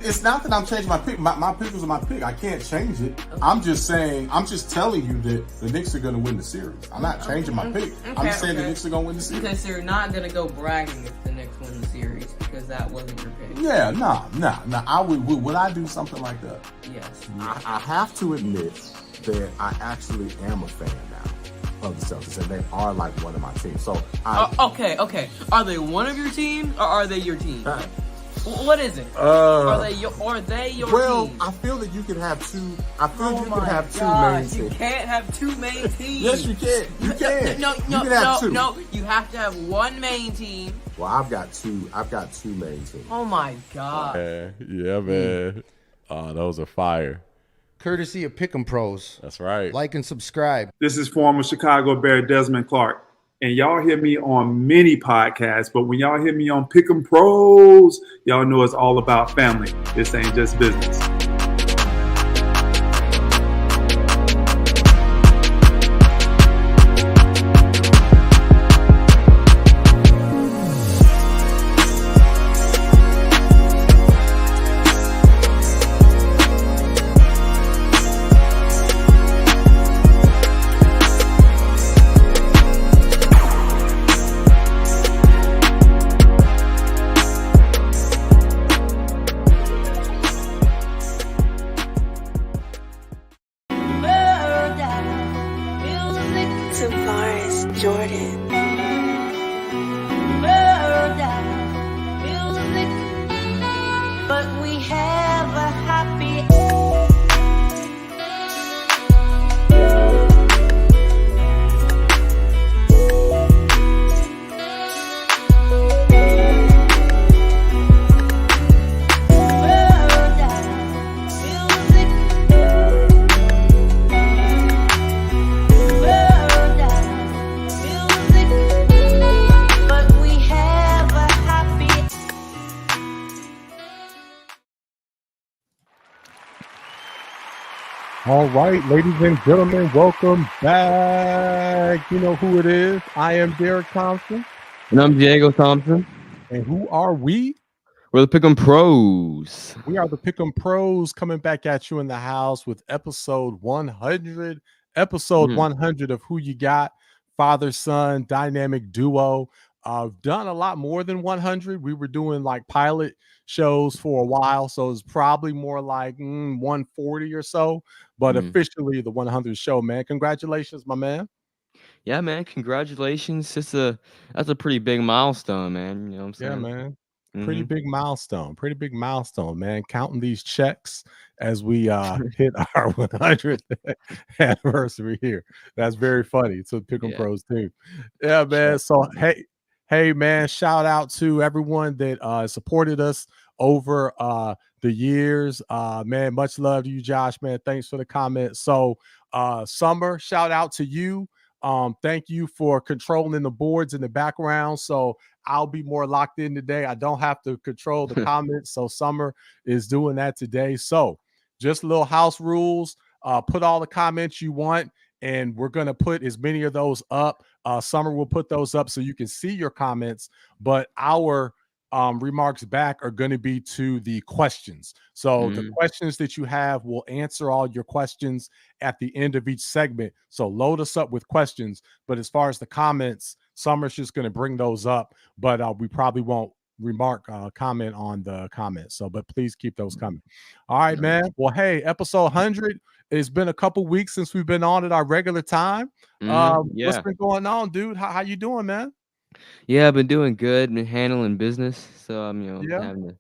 It's not that I'm changing my pick. My pick was my pick. I can't change it. Okay. I'm just telling you that the Knicks are going to win the series. I'm not changing my pick. Okay, I'm just saying the Knicks are going to win the series. Okay, so you're not going to go bragging if the Knicks win the series because that wasn't your pick. Yeah, nah. I would I do something like that? Yes. I have to admit that I actually am a fan now of the Celtics, and they are like one of my teams. So okay. Are they one of your teams or are they your team? What is it? Are they your well, team? I feel that you can have two. I feel you can have two main teams. You can't have two main teams. Yes, you can. You can. No. You have to have one main team. Well, I've got two main teams. Oh my God. Yeah, man. Those are fire. Courtesy of Pick'em Pros. That's right. Like and subscribe. This is former Chicago Bear Desmond Clark. And y'all hear me on many podcasts, but when y'all hear me on Pick'em Pros, y'all know it's all about family. This ain't just business. All right, ladies and gentlemen, welcome back. You know who it is. I am Derrick Thompson. And I'm Diego Thompson. And who are we? We're the Pick'em Pros. We are the Pick'em Pros coming back at you in the house with episode 100. Episode 100 of Who You Got, father-son dynamic duo. Done a lot more than 100. We were doing like pilot shows for a while, so it's probably more like 140 or so, but officially the 100th show, man. Congratulations, my man. Yeah, man, congratulations. That's a pretty big milestone, man. You know what I'm saying? Yeah, man. Pretty big milestone, man. Counting these checks as we hit our 100th anniversary here. That's very funny. So Pick'em Pros too. Yeah, man. So hey, man, shout out to everyone that supported us over the years. Man, much love to you, Josh, man. Thanks for the comment. So Summer, shout out to you. Thank you for controlling the boards in the background. So I'll be more locked in today. I don't have to control the comments. So Summer is doing that today. So just little house rules. Put all the comments you want, and we're going to put as many of those up. Summer will put those up so you can see your comments, but our remarks back are going to be to the questions. So the questions that you have, will answer all your questions at the end of each segment. So load us up with questions. But as far as the comments, Summer's just going to bring those up, but we probably won't comment on the comments. So, but please keep those coming. All right, man. Well, hey, episode 100. It's been a couple weeks since we've been on at our regular time. What's been going on, dude? How you doing, man? Yeah, I've been doing good. Been handling business, so I'm having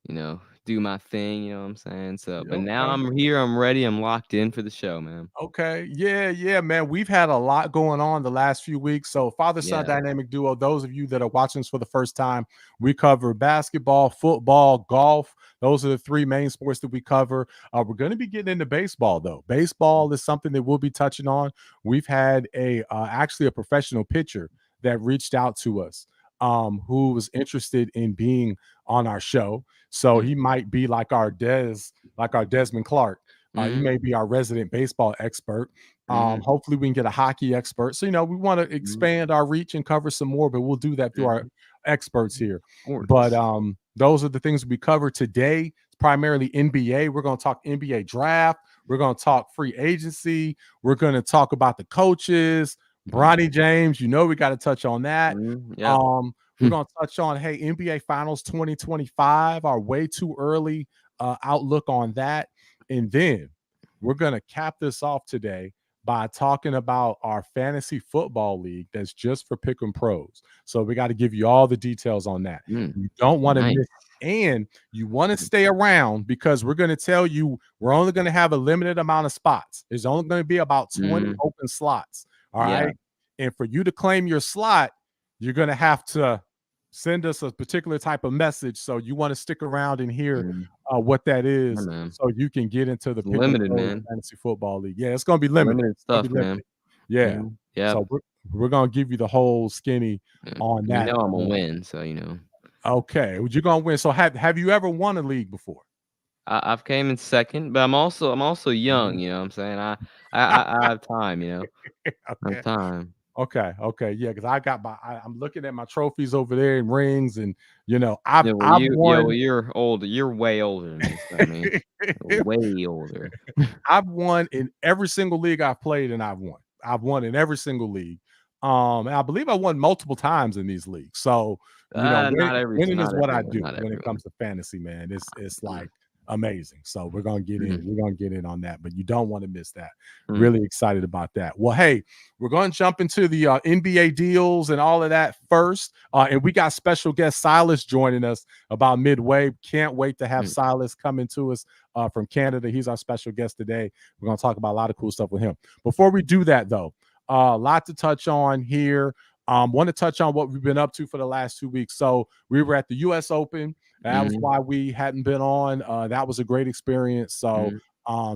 to do my thing. You know what I'm saying? So, but now I'm here. I'm ready. I'm locked in for the show, man. Okay. Yeah, man. We've had a lot going on the last few weeks. So father-son dynamic duo, those of you that are watching us for the first time, we cover basketball, football, golf. Those are the three main sports that we cover. We're going to be getting into baseball, though. Baseball is something that we'll be touching on. We've had actually a professional pitcher that reached out to us who was interested in being on our show. So he might be like our Desmond Clark. He may be our resident baseball expert. Hopefully we can get a hockey expert. So, we want to expand our reach and cover some more, but we'll do that through our experts here. But those are the things we cover today. primarily NBA. We're going to talk NBA draft. We're going to talk free agency. We're going to talk about the coaches, Bronny James. You know, we got to touch on that. Yeah. We're going to touch on, hey, NBA Finals 2025, our way too early outlook on that. And then we're going to cap this off today by talking about our fantasy football league that's just for Pick'em Pros. So we got to give you all the details on that. You don't want to miss, and you want to stay around because we're going to tell you we're only going to have a limited amount of spots. There's only going to be about 20 open slots. All right. And for you to claim your slot, you're going to have to send us a particular type of message. So you want to stick around and hear what that is, so you can get into the limited fantasy football league. Yeah, it's gonna be limited stuff, man. Yeah, yeah. So we're gonna give you the whole skinny on that. You know I'm gonna win, so you know. Okay, you're gonna win. So have you ever won a league before? I've came in second, but I'm also young. You know what I'm saying? I have time. You know, I have time. Okay, yeah, because I'm looking at my trophies over there and rings, and you know, I've won. Well, you're older. You're way older than me. So, I mean, way older. I've won in every single league I've played, and I've won in every single league. And I believe I won multiple times in these leagues. So you know, winning is what I do when it comes to fantasy, man. It's like amazing. So we're gonna get in. We're gonna get in on that, but you don't want to miss that. Really excited about that. Well, hey, we're going to jump into the NBA deals and all of that first. And we got special guest Silas joining us about midway. Can't wait to have Silas coming to us from Canada. He's our special guest today. We're going to talk about a lot of cool stuff with him. Before we do that, though, a lot to touch on here. Want to touch on what we've been up to for the last 2 weeks. So we were at the U.S. Open. That was why we hadn't been on. That was a great experience. So,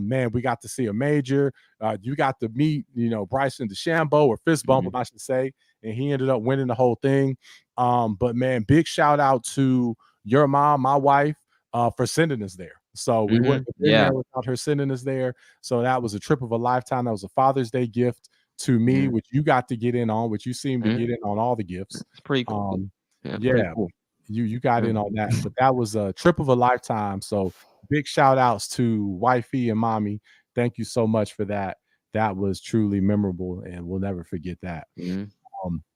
man, we got to see a major. You got to meet, you know, Bryson DeChambeau, or fist bump, I should say, and he ended up winning the whole thing. But man, big shout out to your mom, my wife, for sending us there. So we wouldn't have been there without her sending us there. So that was a trip of a lifetime. That was a Father's Day gift to me, which you got to get in on, which you seem to get in on all the gifts. It's pretty cool. Yeah. Cool. You got in on that, but that was a trip of a lifetime. So big shout outs to wifey and mommy. Thank you so much for that. That was truly memorable, and we'll never forget that.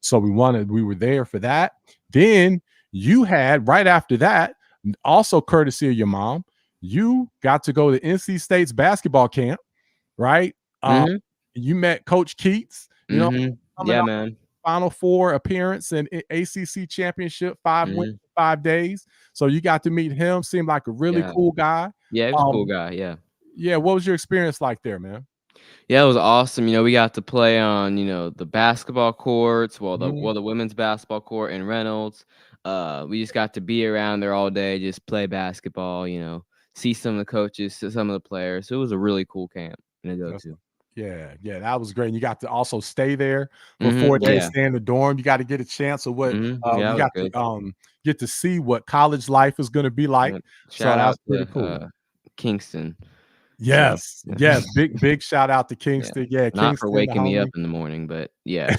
So we were there for that. Then you had, right after that, also courtesy of your mom, you got to go to NC State's basketball camp, right? You met Coach Keats, you know, man. Final Four appearance and ACC championship, 5 wins, 5 days. So you got to meet him. Seemed like a really cool guy. Yeah, he was a cool guy. Yeah. Yeah. What was your experience like there, man? Yeah, it was awesome. You know, we got to play on, you know, the basketball courts, the women's basketball court in Reynolds. We just got to be around there all day, just play basketball, you know, see some of the coaches, some of the players. So it was a really cool camp to go to. Yeah, that was great. And you got to also stay there for 4 days, stay in the dorm. You got to get a chance of what you got to get to see what college life is going to be like. Shout out to cool. Kingston. Yes, big shout out to Kingston. Yeah, not Kingston, for waking me up in the morning, but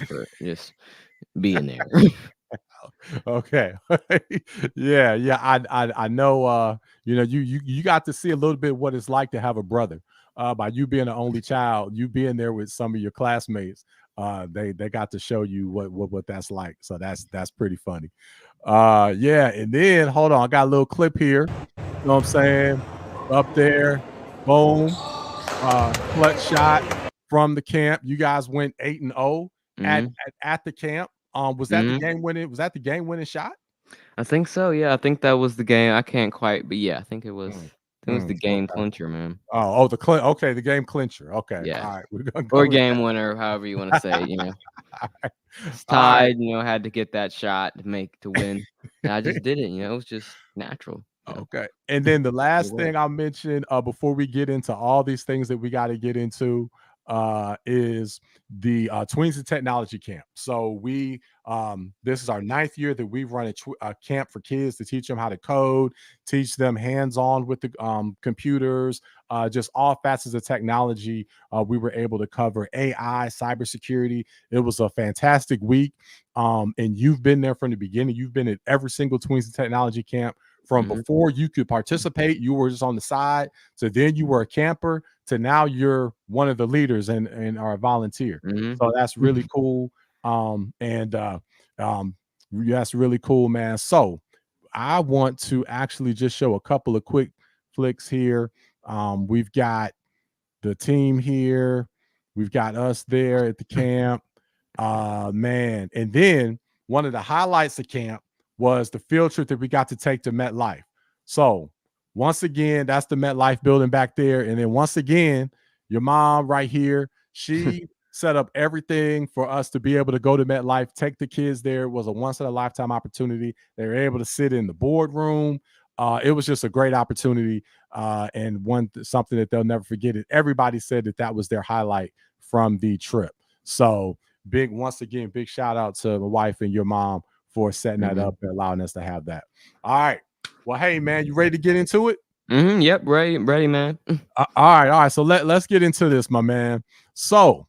for just being there. Okay. I know. You know, you got to see a little bit what it's like to have a brother. By you being an only child, you being there with some of your classmates, they got to show you what that's like. So that's pretty funny. And then hold on, I got a little clip here. You know what I'm saying? Up there, boom, clutch shot from the camp. You guys went 8-0 at the camp. Was that the game winning? Was that the game winning shot? I think so. Yeah, I think that was the game. I can't quite, but yeah, I think it was. It was the game clincher, man. The game clincher. Okay. Yeah. All right. We're gonna or game winner, however you want to say it, you know. It's tied, you know, had to get that shot to win. And I just did it, you know, it was just natural. Okay. And then the last thing I'll mention before we get into all these things that we got to get into is the Twins and Technology Camp. So this is our 9th year that we've run a camp for kids to teach them how to code, teach them hands-on with the computers, just all facets of technology. We were able to cover AI, cybersecurity. It was a fantastic week. And you've been there from the beginning. You've been at every single Twins and Technology Camp from before you could participate, you were just on the side, to then you were a camper, to now you're one of the leaders and are a volunteer. So that's really cool. That's really cool, man. So I want to actually just show a couple of quick flicks here. We've got the team here. We've got us there at the camp. Man. And then one of the highlights of camp was the field trip that we got to take to MetLife. So once again, that's the MetLife building back there. And then once again, your mom right here, she set up everything for us to be able to go to MetLife, take the kids there. It was a once-in-a-lifetime opportunity. They were able to sit in the boardroom. It was just a great opportunity, and something that they'll never forget. It. Everybody said that was their highlight from the trip. So once again, big shout out to my wife and your mom for setting that up and allowing us to have that. All right. Well, hey man, you ready to get into it? Yep, ready, man. All right. So let's get into this, my man. So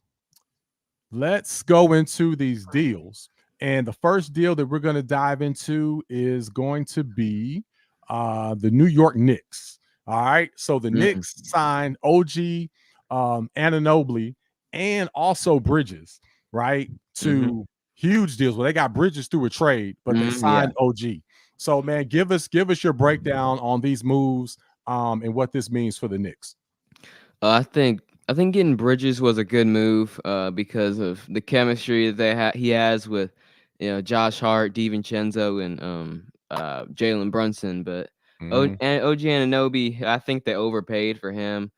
let's go into these deals. And the first deal that we're going to dive into is going to be the New York Knicks. All right. So the Knicks signed OG Anunoby and also Bridges, right? To huge deals. Well, they got Bridges through a trade, but they signed OG. So man, give us your breakdown on these moves and what this means for the Knicks. I think getting Bridges was a good move because of the chemistry that he has with Josh Hart, DiVincenzo, and Jalen Brunson. But OG Anunoby, I think they overpaid for him,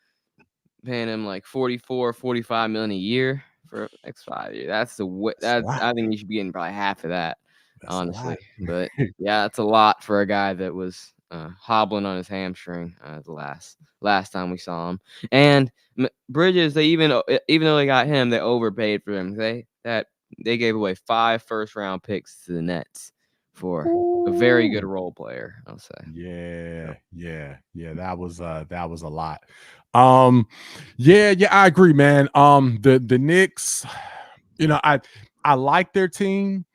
paying him like $44-45 million a year for the next 5 years. I think you should be getting probably half of that, honestly. But yeah, that's a lot for a guy that was hobbling on his hamstring the last time we saw him. And Bridges, even though they got him, they overpaid for him. They gave away 5 first-round picks to the Nets for a very good role player, I'll say. Yeah. That was a lot. I agree, man. The Knicks, I like their team,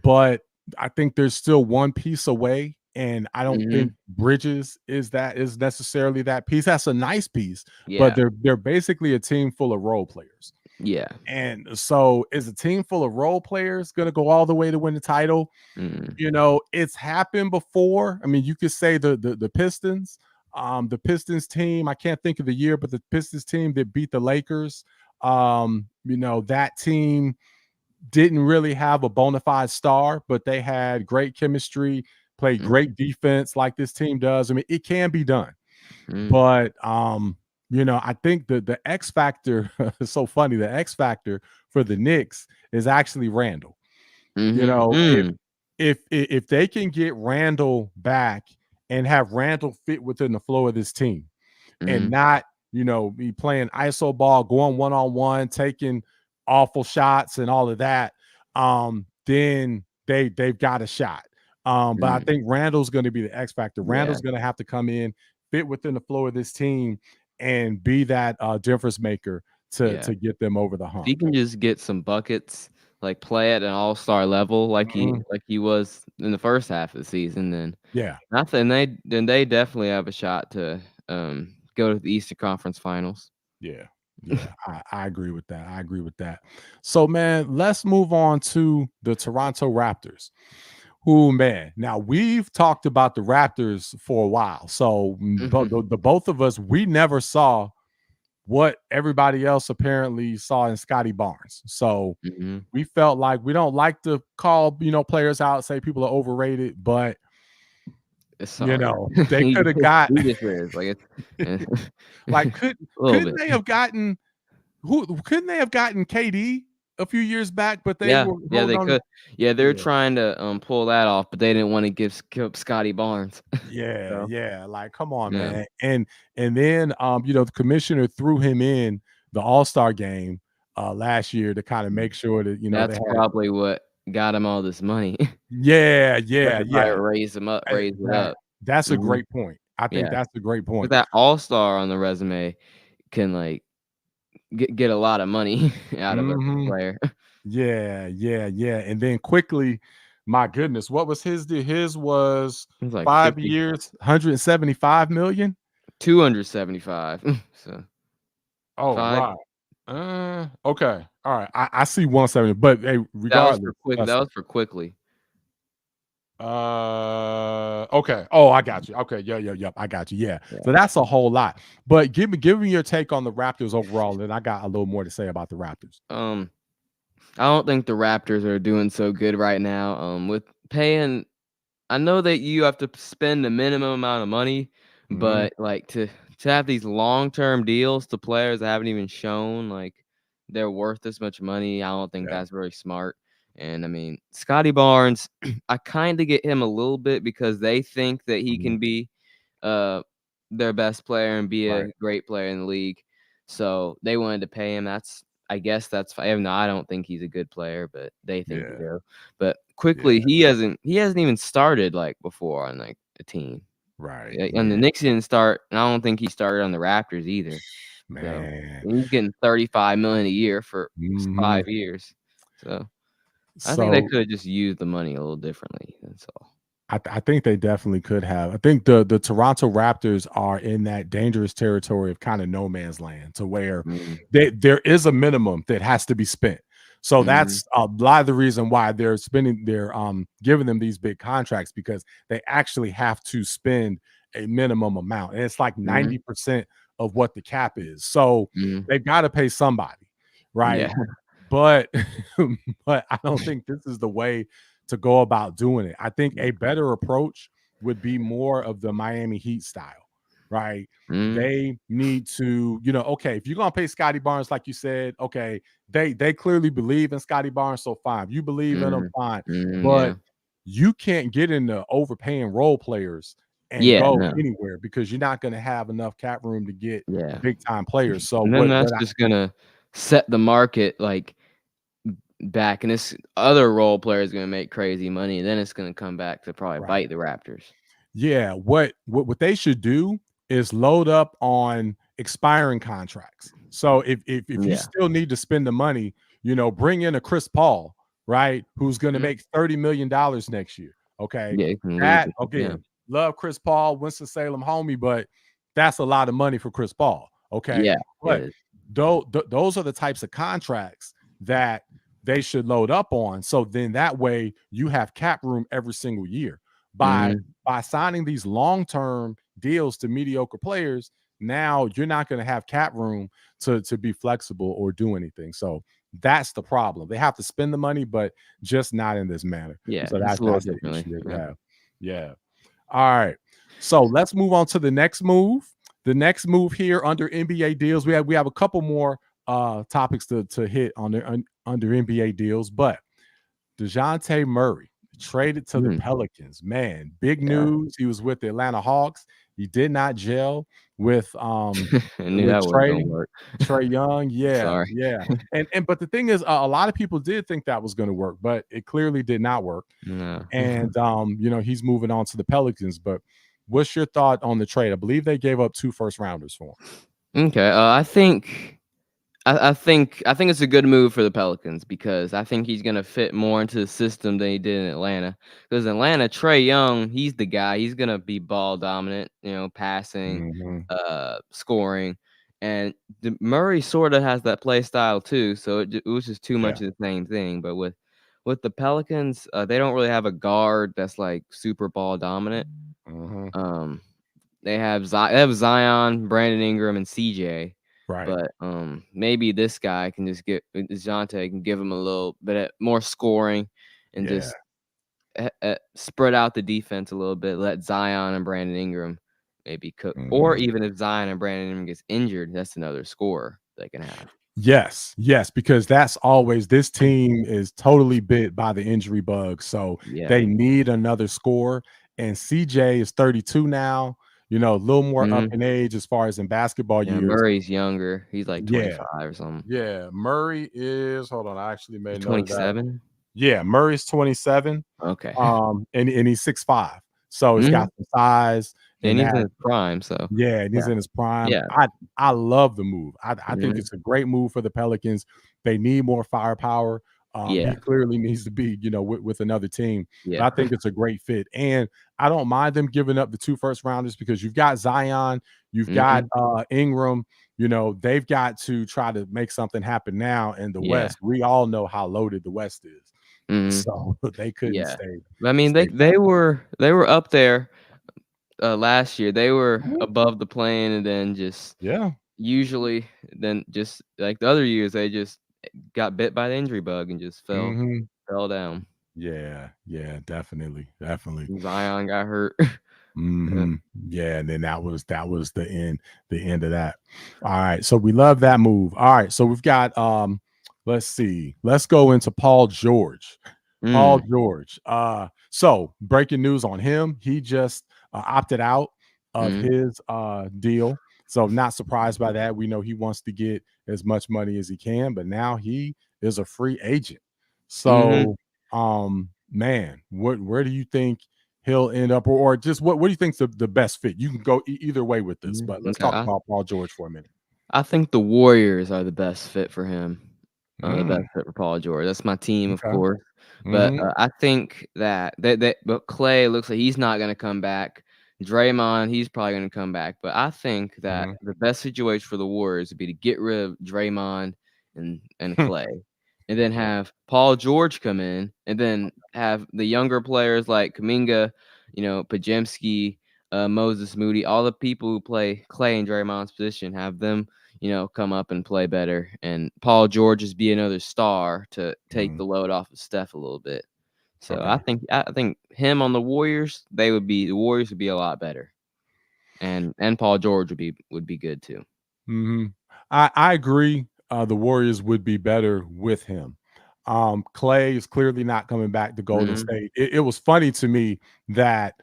but I think there's still one piece away. And I don't think Bridges is necessarily that piece. That's a nice piece, but they're basically a team full of role players. Yeah. And so is a team full of role players going to go all the way to win the title? It's happened before. I mean, you could say the Pistons, the Pistons team, I can't think of the year, but the Pistons team that beat the Lakers, that team didn't really have a bona fide star, but they had great chemistry, played great defense like this team does. I mean, it can be done. But I think the X factor is so funny. The X factor for the Knicks is actually Randall. If they can get Randall back and have Randall fit within the flow of this team and not, be playing iso ball, going one-on-one, taking awful shots and all of that, then they've got a shot. But I think Randall's going to be the X factor. Randall's going to have to come in, fit within the flow of this team, and be that difference maker to get them over the hump. If he can just get some buckets, like play at an all-star level, like he was in the first half of the season, then they definitely have a shot to go to the Eastern Conference Finals. I agree with that. So man, let's move on to the Toronto Raptors. Who, man, now we've talked about the Raptors for a while. So the both of us, we never saw what everybody else apparently saw in Scotty Barnes. So we felt like we don't like to call, players out, say people are overrated, but they could have got couldn't they have gotten KD a few years back, but they could. They're trying to pull that off, but they didn't want to give Scotty Barnes. Like come on, man. And then the commissioner threw him in the All-Star game last year to kind of make sure that that's probably what got him all this money. Raise him up, raise it up. That's a great point. I think that's a great point. With that All-Star on the resume can get a lot of money out of a player. Yeah. And then quickly, My goodness, what was his deal? His was It was like 5 50, years, 175 million. 275. So Oh, 5. right. Okay. All right. I see 170, but hey, That was regardless. for quick. That was for quickly. Okay. Oh, I got you. Okay. Yeah. I got you. Yeah. So that's a whole lot. But give me your take on the Raptors overall, and I got a little more to say about the Raptors. I don't think the Raptors are doing so good right now. With paying, I know that you have to spend the minimum amount of money, but like to have these long-term deals to players that haven't even shown like they're worth this much money, I don't think that's very smart. And I mean, Scotty Barnes, I kind of get him a little bit because they think that he can be their best player and be a great player in the league. So they wanted to pay him. I guess that's fine. Even though I don't think he's a good player, but they think he do. But quickly, he hasn't even started like before on like a team. Right. And the Knicks didn't start, and I don't think he started on the Raptors either. Man. So, he's getting $35 million a year for 5 years. So I think they could have just used the money a little differently. That's all. I think they definitely could have. I think the Toronto Raptors are in that dangerous territory of kind of no man's land, to where there is a minimum that has to be spent. So that's a lot of the reason why they're giving them these big contracts, because they actually have to spend a minimum amount, and it's like 90% of what the cap is. So they've got to pay somebody, right? Yeah. But I don't think this is the way to go about doing it. I think a better approach would be more of the Miami Heat style, right? They need to, okay, if you're gonna pay Scotty Barnes, like you said, okay, they clearly believe in Scotty Barnes, so fine. If you believe in him, fine. But you can't get into overpaying role players and go anywhere, because you're not gonna have enough cap room to get big time players. So and then that's just gonna set the market like back, and this other role player is going to make crazy money, and then it's going to come back to probably bite the Raptors. Yeah, what they should do is load up on expiring contracts. So if you still need to spend the money, bring in a Chris Paul, right, who's going to make $30 million next year. Okay, love Chris Paul, Winston-Salem homie, but that's a lot of money for Chris Paul. Okay, but those are the types of contracts that they should load up on. So then that way you have cap room every single year. By signing these long-term deals to mediocre players, now you're not going to have cap room to be flexible or do anything. So that's the problem. They have to spend the money, but just not in this manner. So that's the issue they have. Yeah. All right. So let's move on to the next move. The next move here under NBA deals. We have a couple more topics to hit on under NBA deals, but Dejounte Murray traded to the Pelicans. Man, big news. He was with the Atlanta Hawks. He did not gel with Trae Young. Yeah. And but the thing is, a lot of people did think that was going to work, but it clearly did not work. No. And he's moving on to the Pelicans. But what's your thought on the trade? I believe they gave up 2 first-rounders for him. Okay, I think it's a good move for the Pelicans, because I think he's going to fit more into the system than he did in Atlanta. Because in Atlanta, Trae Young, he's the guy. He's going to be ball dominant, passing, scoring. And Murray sort of has that play style too, so it was just too much of the same thing. But with the Pelicans, they don't really have a guard that's like super ball dominant. They have Zion, Brandon Ingram, and CJ. Right. But maybe this guy can just Dejounte can give him a little bit more scoring and just spread out the defense a little bit. Let Zion and Brandon Ingram maybe cook. Or even if Zion and Brandon Ingram gets injured, that's another scorer they can have. Yes, because that's always, this team is totally bit by the injury bug. So they need another scorer. And CJ is 32 now. A little more up in age as far as in basketball years. Murray's younger. He's like 25 or something. Yeah, Murray is, hold on, I actually made 27. Yeah, Murray's 27. Okay. And he's 6'5". So he's got some size. And he's in his prime. So and he's in his prime. Yeah. I love the move. I think it's a great move for the Pelicans. They need more firepower. Yeah. He clearly needs to be, with another team. Yeah. But I think it's a great fit. And I don't mind them giving up the 2 first rounders because you've got Zion, you've got Ingram. They've got to try to make something happen now in the West. We all know how loaded the West is. So they couldn't stay. I mean, they were up there last year. They were above the plane, and then usually then just like the other years, they just got bit by the injury bug and just fell down. Yeah, definitely. Zion got hurt. Yeah, and then that was the end of that. All right, so we love that move. All right, so we've got let's see. Let's go into Paul George. Paul George. So breaking news on him. He just opted out of his deal. So not surprised by that. We know he wants to get as much money as he can, but now he is a free agent. So man, where do you think he'll end up, or just what do you think's the best fit? You can go either way with this, but let's talk about Paul George for a minute. I think the Warriors are the best fit for him. The best fit for Paul George. That's my team, of course. But I think that but Klay looks like he's not going to come back. Draymond, he's probably going to come back. But I think that the best situation for the Warriors would be to get rid of Draymond and Klay, and then have Paul George come in, and then have the younger players like Kuminga, Pajemski, Moses Moody, all the people who play Klay and Draymond's position, have them come up and play better, and Paul George just be another star to take the load off of Steph a little bit. So I think him on the Warriors, the Warriors would be a lot better, and Paul George would be good too. I agree. The Warriors would be better with him. Klay is clearly not coming back to Golden State. It was funny to me that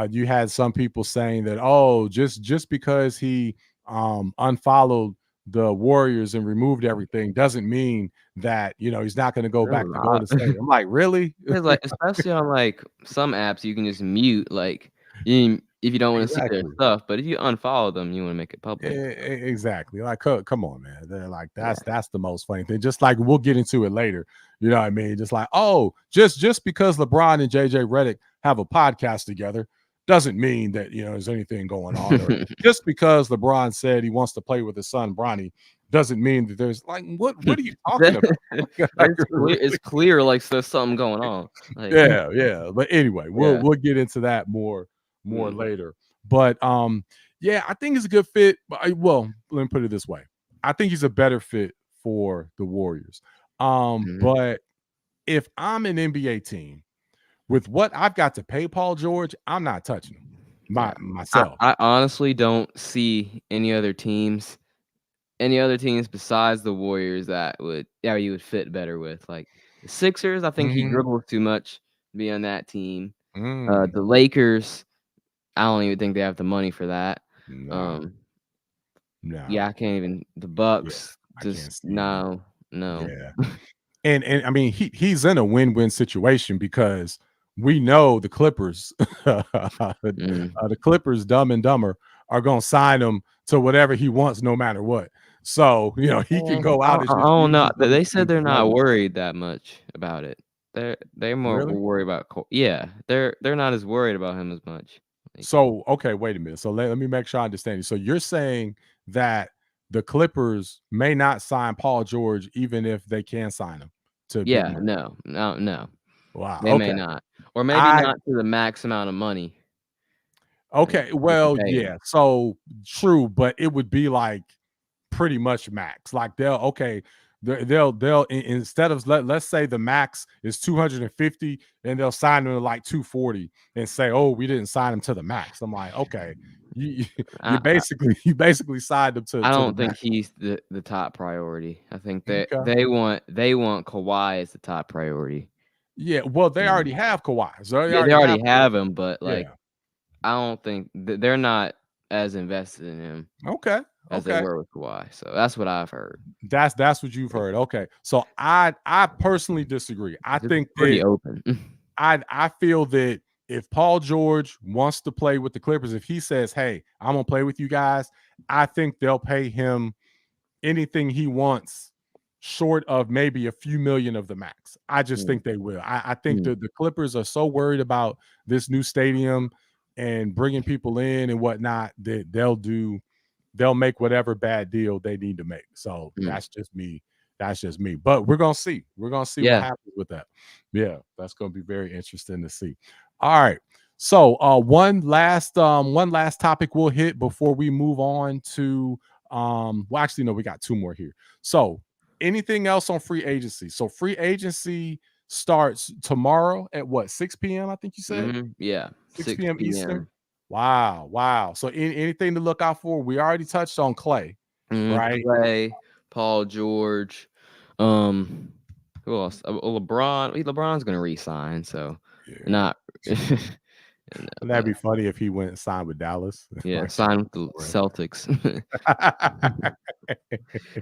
you had some people saying that, just because he unfollowed the Warriors and removed everything doesn't mean that he's not going to go back to Golden State. I'm like, really? Like, especially on like some apps, you can just mute if you don't want to see their stuff, but if you unfollow them, you want to make it public. Exactly. Like, come on, man. They're like, that's the most funny thing. Just like, we'll get into it later. You know what I mean? Just like, just because LeBron and JJ Redick have a podcast together doesn't mean that there's anything going on. Or just because LeBron said he wants to play with his son Bronny doesn't mean that there's like what are you talking about? It's clear like there's something going on. Like, yeah. But anyway, we'll get into that more later. But I think it's a good fit. Let me put it this way. I think he's a better fit for the Warriors. But if I'm an NBA team, with what I've got to pay Paul George, I'm not touching him myself. I honestly don't see any other teams besides the Warriors that you would fit better with. Like the Sixers, I think he dribbles too much to be on that team. The Lakers, I don't even think they have the money for that. No. Yeah, I can't even. The Bucks, no. Yeah. And I mean, he's in a win-win situation because we know the Clippers, the Clippers, Dumb and Dumber, are going to sign him to whatever he wants, no matter what. So he can go out. I don't know. They said they're not worried that much about it. They're more worried about. They're not as worried about him as much. So okay, wait a minute. So let me make sure I understand you. So you're saying that the Clippers may not sign Paul George even if they can sign him to? No. Wow. They may not. Or maybe not to the max amount of money. Okay, well, yeah. So true, but it would be like pretty much max. Like they'll instead of let's say the max is 250 and they'll sign him to like 240 and say, we didn't sign him to the max. I'm like, okay, you basically signed him to. I don't think he's the top priority. I think that they want Kawhi as the top priority. Yeah, well, they already have Kawhi. So they already have him, but I don't think they're not as invested in him. Okay. As they were with Kawhi. So that's what I've heard. That's what you've heard. Okay. So I personally disagree. I think pretty open. I feel that if Paul George wants to play with the Clippers, if he says, "Hey, I'm gonna play with you guys," I think they'll pay him anything he wants short of maybe a few million of the max. I just think they will. I think the Clippers are so worried about this new stadium and bringing people in and whatnot that they'll make whatever bad deal they need to make. So that's just me. That's just me. But we're gonna see. We're gonna see what happens with that. Yeah, that's gonna be very interesting to see. All right. So one last topic we'll hit before we move on to well, actually, no, we got two more here. So anything else on free agency? So free agency starts tomorrow at what, 6 p.m. I think you said? Yeah, 6 p.m. Eastern. Wow. So anything to look out for? We already touched on Klay, right? Klay, Paul George, who else? LeBron's gonna re-sign, so not. That'd be funny if he went and signed with Dallas. Yeah, sign with the Celtics.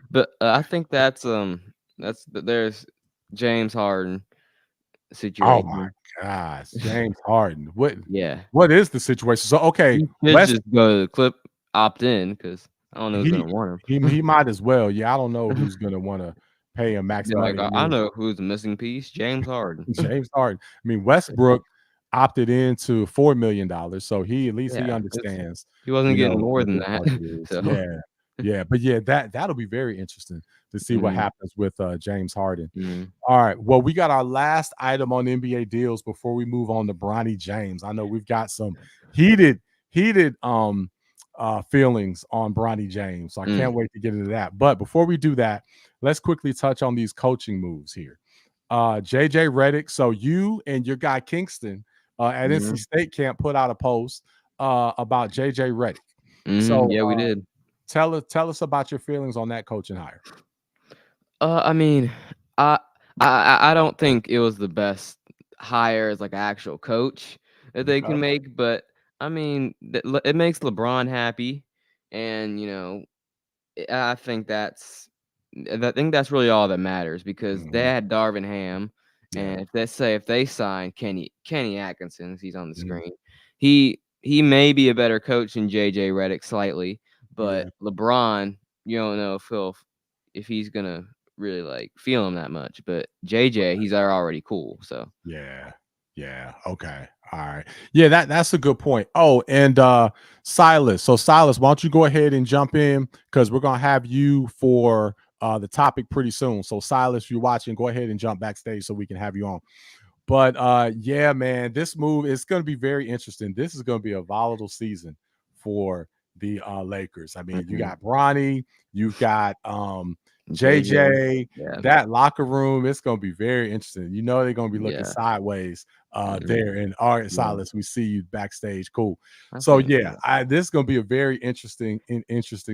But I think that's there's James Harden situation. Oh my gosh, James Harden. What is the situation? So he should just go to the opt in because I don't know who's gonna want him. He might as well. Yeah, I don't know who's gonna want to pay him max money. I know who's the missing piece. James Harden. James Harden. I mean, Westbrook opted into $4 million, so he at least he understands. He wasn't getting more than that. So. But that'll be very interesting to see what happens with James Harden. All right, well, we got our last item on NBA deals before we move on to Bronny James. I know we've got some heated feelings on Bronny James, so I can't wait to get into that. But before we do that, let's quickly touch on these coaching moves here. JJ Redick, so you and your guy Kingston at NC State camp put out a post about JJ Redick. So we did. Tell us about your feelings on that coaching hire. I mean, I don't think it was the best hire as like an actual coach that they can make, but I mean, it makes LeBron happy, and I think that's really all that matters because they had Darvin Ham, and if they sign Kenny Atkinson, he's on the screen, he may be a better coach than JJ Redick slightly, but LeBron, you don't know if he's gonna really like feel him that much, but JJ, he's already cool, so okay. All right. Yeah, that's a good point. Oh, and Silas. So Silas, why don't you go ahead and jump in because we're gonna have you for the topic pretty soon. So Silas, you're watching, go ahead and jump backstage so we can have you on. But yeah, man, this move is gonna be very interesting. This is gonna be a volatile season for the Lakers. I mean, you got Bronny, you've got JJ, that locker room, it's gonna be very interesting. They're gonna be looking sideways there. And all right, Silas, we see you backstage. Cool. So this is gonna be a very interesting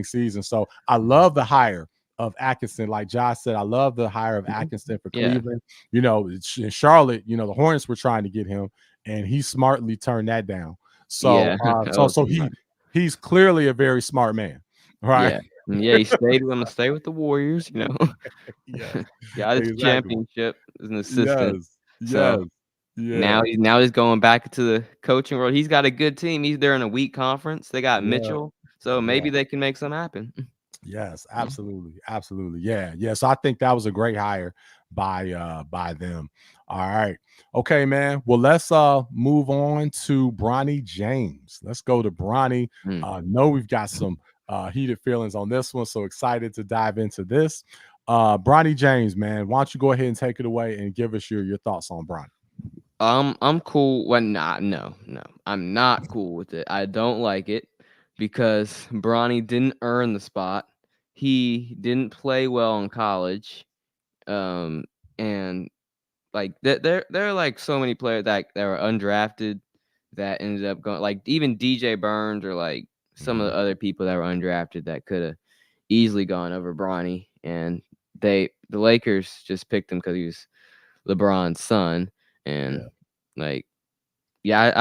season. So I love the hire of Atkinson. Like Josh said, I love the hire of Atkinson for Cleveland. In Charlotte, the Hornets were trying to get him, and he smartly turned that down. So he's clearly a very smart man, right? He stayed. We're gonna stay with the Warriors, got his championship as an assistant. Now he's going back to the coaching world. He's got a good team. They're in a weak conference. They got Mitchell, so maybe they can make something happen. Yes, absolutely. Yeah. So I think that was a great hire by them. All right. Okay, man. Well, let's move on to Bronny James. Let's go to Bronny. Know we've got some heated feelings on this one, so excited to dive into this. Bronny James, man, why don't you go ahead and take it away and give us your thoughts on Bronny? I'm cool. Well, no, I'm not cool with it. I don't like it because Bronny didn't earn the spot. He didn't play well in college, and like there are like so many players that were undrafted that ended up going, like even DJ Burns or like some of the other people that were undrafted that could have easily gone over Bronny, and the Lakers just picked him because he was LeBron's son, and I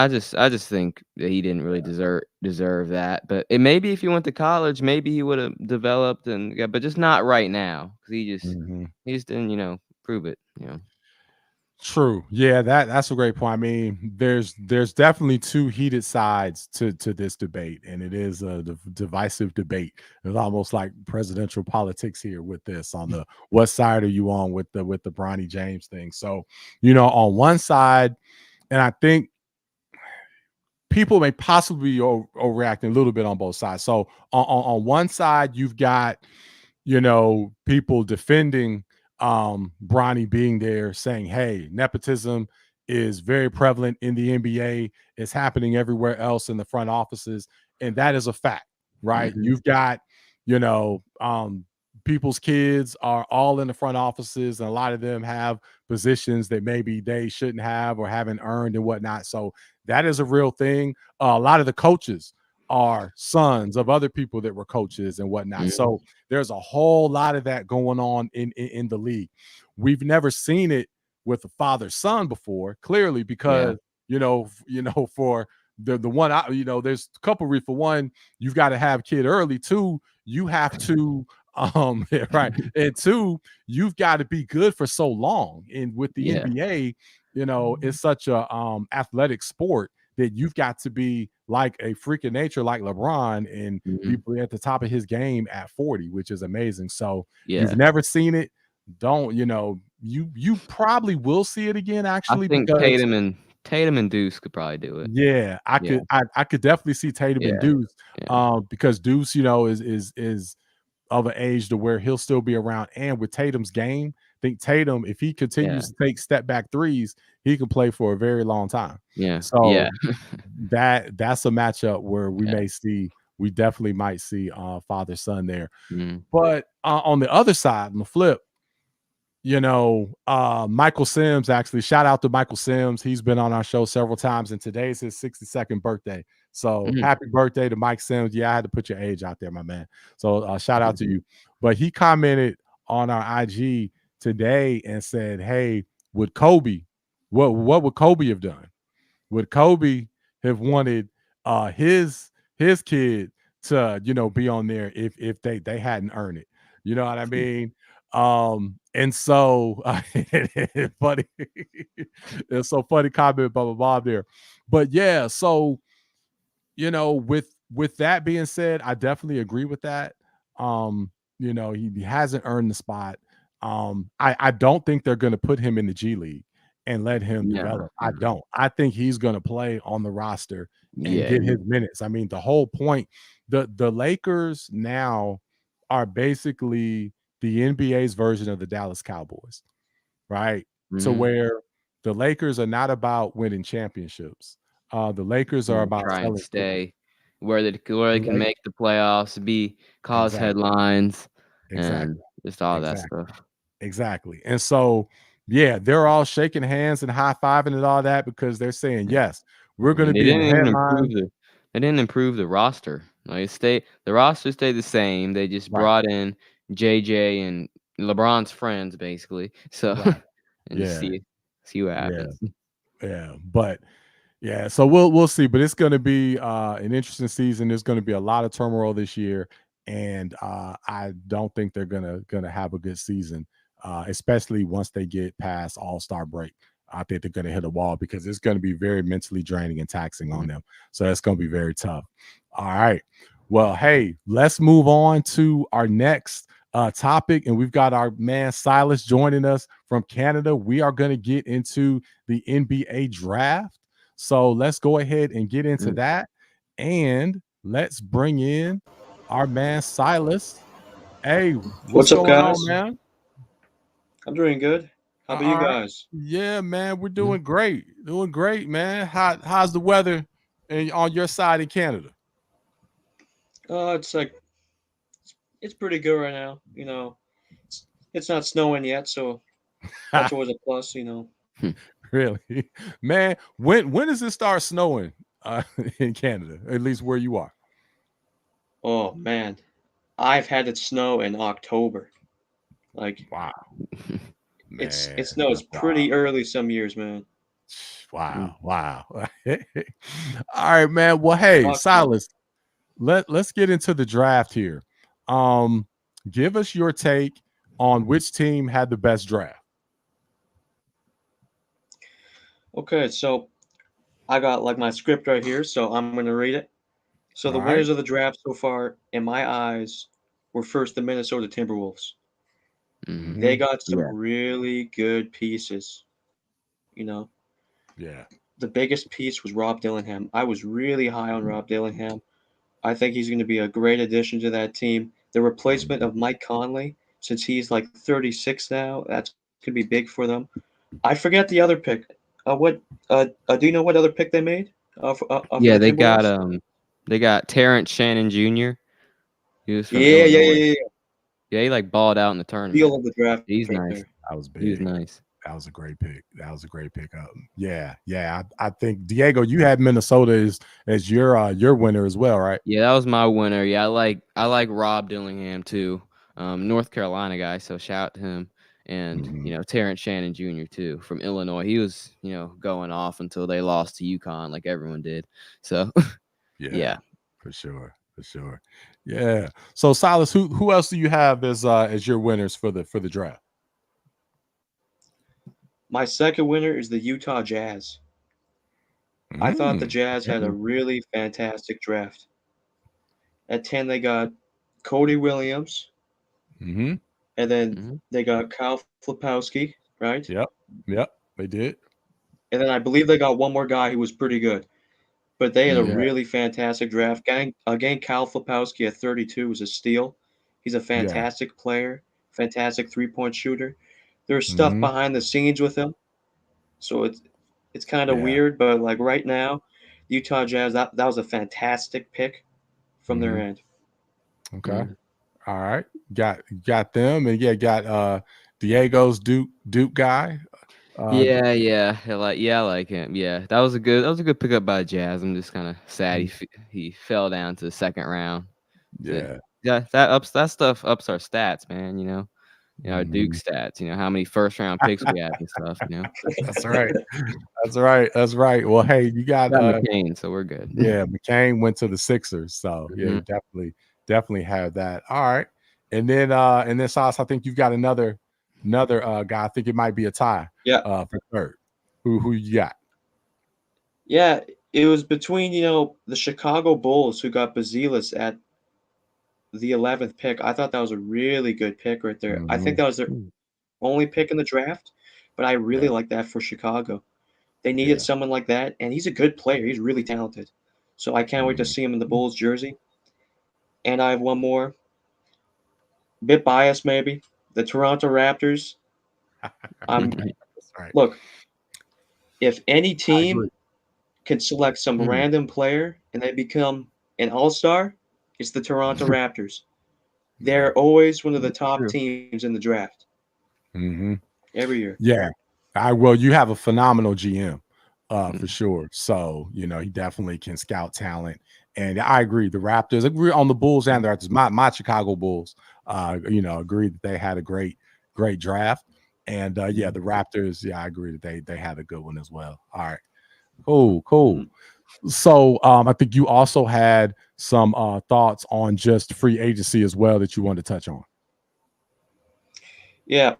just think that he didn't really deserve that. But maybe if he went to college, maybe he would have developed, but just not right now because he just didn't prove it. True. Yeah, that's a great point. I mean, there's definitely two heated sides to this debate, and it is a divisive debate. It's almost like presidential politics here with this. On the what side are you on with the Bronny James thing? So, on one side, and I think people may possibly be overreacting a little bit on both sides. So on one side, you've got people defending Bronny being there, saying, hey, nepotism is very prevalent in the NBA. It's happening everywhere else in the front offices. And that is a fact, right? Mm-hmm. You've got, people's kids are all in the front offices, and a lot of them have positions that maybe they shouldn't have or haven't earned and whatnot. So that is a real thing. A lot of the coaches are sons of other people that were coaches and whatnot. Mm-hmm. So there's a whole lot of that going on in the league. We've never seen it with a father-son before, clearly, because for the one, there's a couple reasons. For one, you've got to have kid early. Two, you have to right, and two, you've got to be good for so long. And with the NBA, it's such a athletic sport that you've got to be like a freak of nature, like LeBron, and be at the top of his game at 40, which is amazing. So you've never seen it. Don't you probably will see it again, actually. I think Tatum and Deuce could probably do it. Yeah, I could definitely see Tatum and Deuce, because Deuce, is of an age to where he'll still be around. And with Tatum's game, I think Tatum, if he continues to take step back threes, he can play for a very long time. Yeah. So that's a matchup where we definitely might see father son there. But on the other side, on the flip, Michael Sims, actually, shout out to Michael Sims. He's been on our show several times, and today's his 62nd birthday. So happy birthday to Mike Sims. Yeah, I had to put your age out there, my man. So shout out to you. But he commented on our IG today and said, hey, would Kobe, what would Kobe have done? Would Kobe have wanted his kid to, be on there if they hadn't earned it? You know what I mean? And so funny. It's so funny comment, blah, blah, blah there. But yeah, so with that being said, I definitely agree with that. He hasn't earned the spot. I don't think they're gonna put him in the G League and let him develop. I don't. I think he's gonna play on the roster and get his minutes. I mean, the whole point, the Lakers now are basically the NBA's version of the Dallas Cowboys, right? So where the Lakers are not about winning championships. The Lakers are about trying to stay where they can make the playoffs, cause headlines, and just all that stuff. Exactly. And so, they're all shaking hands and high-fiving and all that because they're saying, yes, we're going to be in the headline. They didn't improve the roster. Like the roster stayed the same. They just brought in JJ and LeBron's friends, basically. So see what happens. But so we'll see. But it's going to be an interesting season. There's going to be a lot of turmoil this year, and I don't think they're gonna have a good season, especially once they get past All-Star break. I think they're going to hit a wall because it's going to be very mentally draining and taxing on them. So that's going to be very tough. All right. Well, hey, let's move on to our next topic. And we've got our man Silas joining us from Canada. We are going to get into the NBA draft. So let's go ahead and get into that. And let's bring in our man Silas. Hey, what's up, guys? On, man? I'm doing good. How about you guys? Yeah, man, we're doing great. Doing great, man. How's the weather on your side in Canada? It's pretty good right now. It's not snowing yet, so that's always a plus. Really, man. When does it start snowing in Canada? At least where you are. Oh man, I've had it snow in October. Wow. Man, it snows pretty early some years, man. Wow. All right, man. Well, hey, Silas, let's get into the draft here. Give us your take on which team had the best draft. Okay, so I got like my script right here, so I'm gonna read it. So the All winners right. of the draft so far, in my eyes, were first the Minnesota Timberwolves. Mhm. They got some Yeah. really good pieces. You know, Yeah. the biggest piece was Rob Dillingham. I was really high on Rob Dillingham. I think he's going to be a great addition to that team. The replacement of Mike Conley, since he's like 36 now, that's going to be big for them. I forget the other pick. Do you know what other pick they made? For Yeah, the Timberwolves? they got Terrence Shannon Jr. He was from Yeah, yeah, Illinois. yeah, yeah. Yeah, he like balled out in the tournament. Deal of the draft He's right nice. there. That was He was big. nice. That was a great pick. That was a great pickup. Yeah. I think Diego, you had Minnesota as your winner as well, right? Yeah, that was my winner. Yeah, I like Rob Dillingham too. North Carolina guy, so shout out to him. And Terrence Shannon Jr. too from Illinois. He was going off until they lost to UConn like everyone did. So yeah. For sure. Yeah. So Silas, who else do you have as your winners for the draft? My second winner is the Utah Jazz. I thought the Jazz had a Mm. really fantastic draft. At 10, they got Cody Williams, Mm-hmm. and then they got Kyle Flipowski, right? Yep. They did. And then I believe they got one more guy who was pretty good. But they had a Yeah. really fantastic draft. Again, Kyle Flipowski at 32 was a steal. He's a fantastic player, fantastic three-point shooter. There's stuff behind the scenes with him, so it's kind of weird. But like right now, Utah Jazz, that was a fantastic pick from their end. Okay. All right. Got them, and got Diego's Duke guy. Yeah, I like him. Yeah, that was a good pickup by Jazz. I'm just kind of sad he fell down to the second round. Yeah. That stuff ups our stats, man. Our Duke stats. How many first round picks we have and stuff. That's right. That's right. Well, hey, you got McCain, so we're good. Yeah, McCain went to the Sixers, so yeah, you definitely have that. All right, and then Silas, I think you've got another guy. I think it might be a tie. Yeah. For third. Who you got? Yeah, it was between the Chicago Bulls, who got Bazelis at the 11th pick. I thought that was a really good pick right there. I think that was their only pick in the draft, but I really like that for Chicago. They needed someone like that, and he's a good player. He's really talented. So I can't wait to see him in the Bulls jersey. And I have one more. Bit biased, maybe. The Toronto Raptors. Look, if any team can select some random player and they become an all-star, it's the Toronto Raptors. They're always one of the top teams in the draft. Every year. Yeah. You have a phenomenal GM, for sure. So, he definitely can scout talent. And I agree. The Raptors, agree on the Bulls and the Raptors. My Chicago Bulls, agree that they had a great draft. And the Raptors, I agree that they had a good one as well. All right. Cool. So I think you also had some thoughts on just free agency as well that you wanted to touch on. Yeah.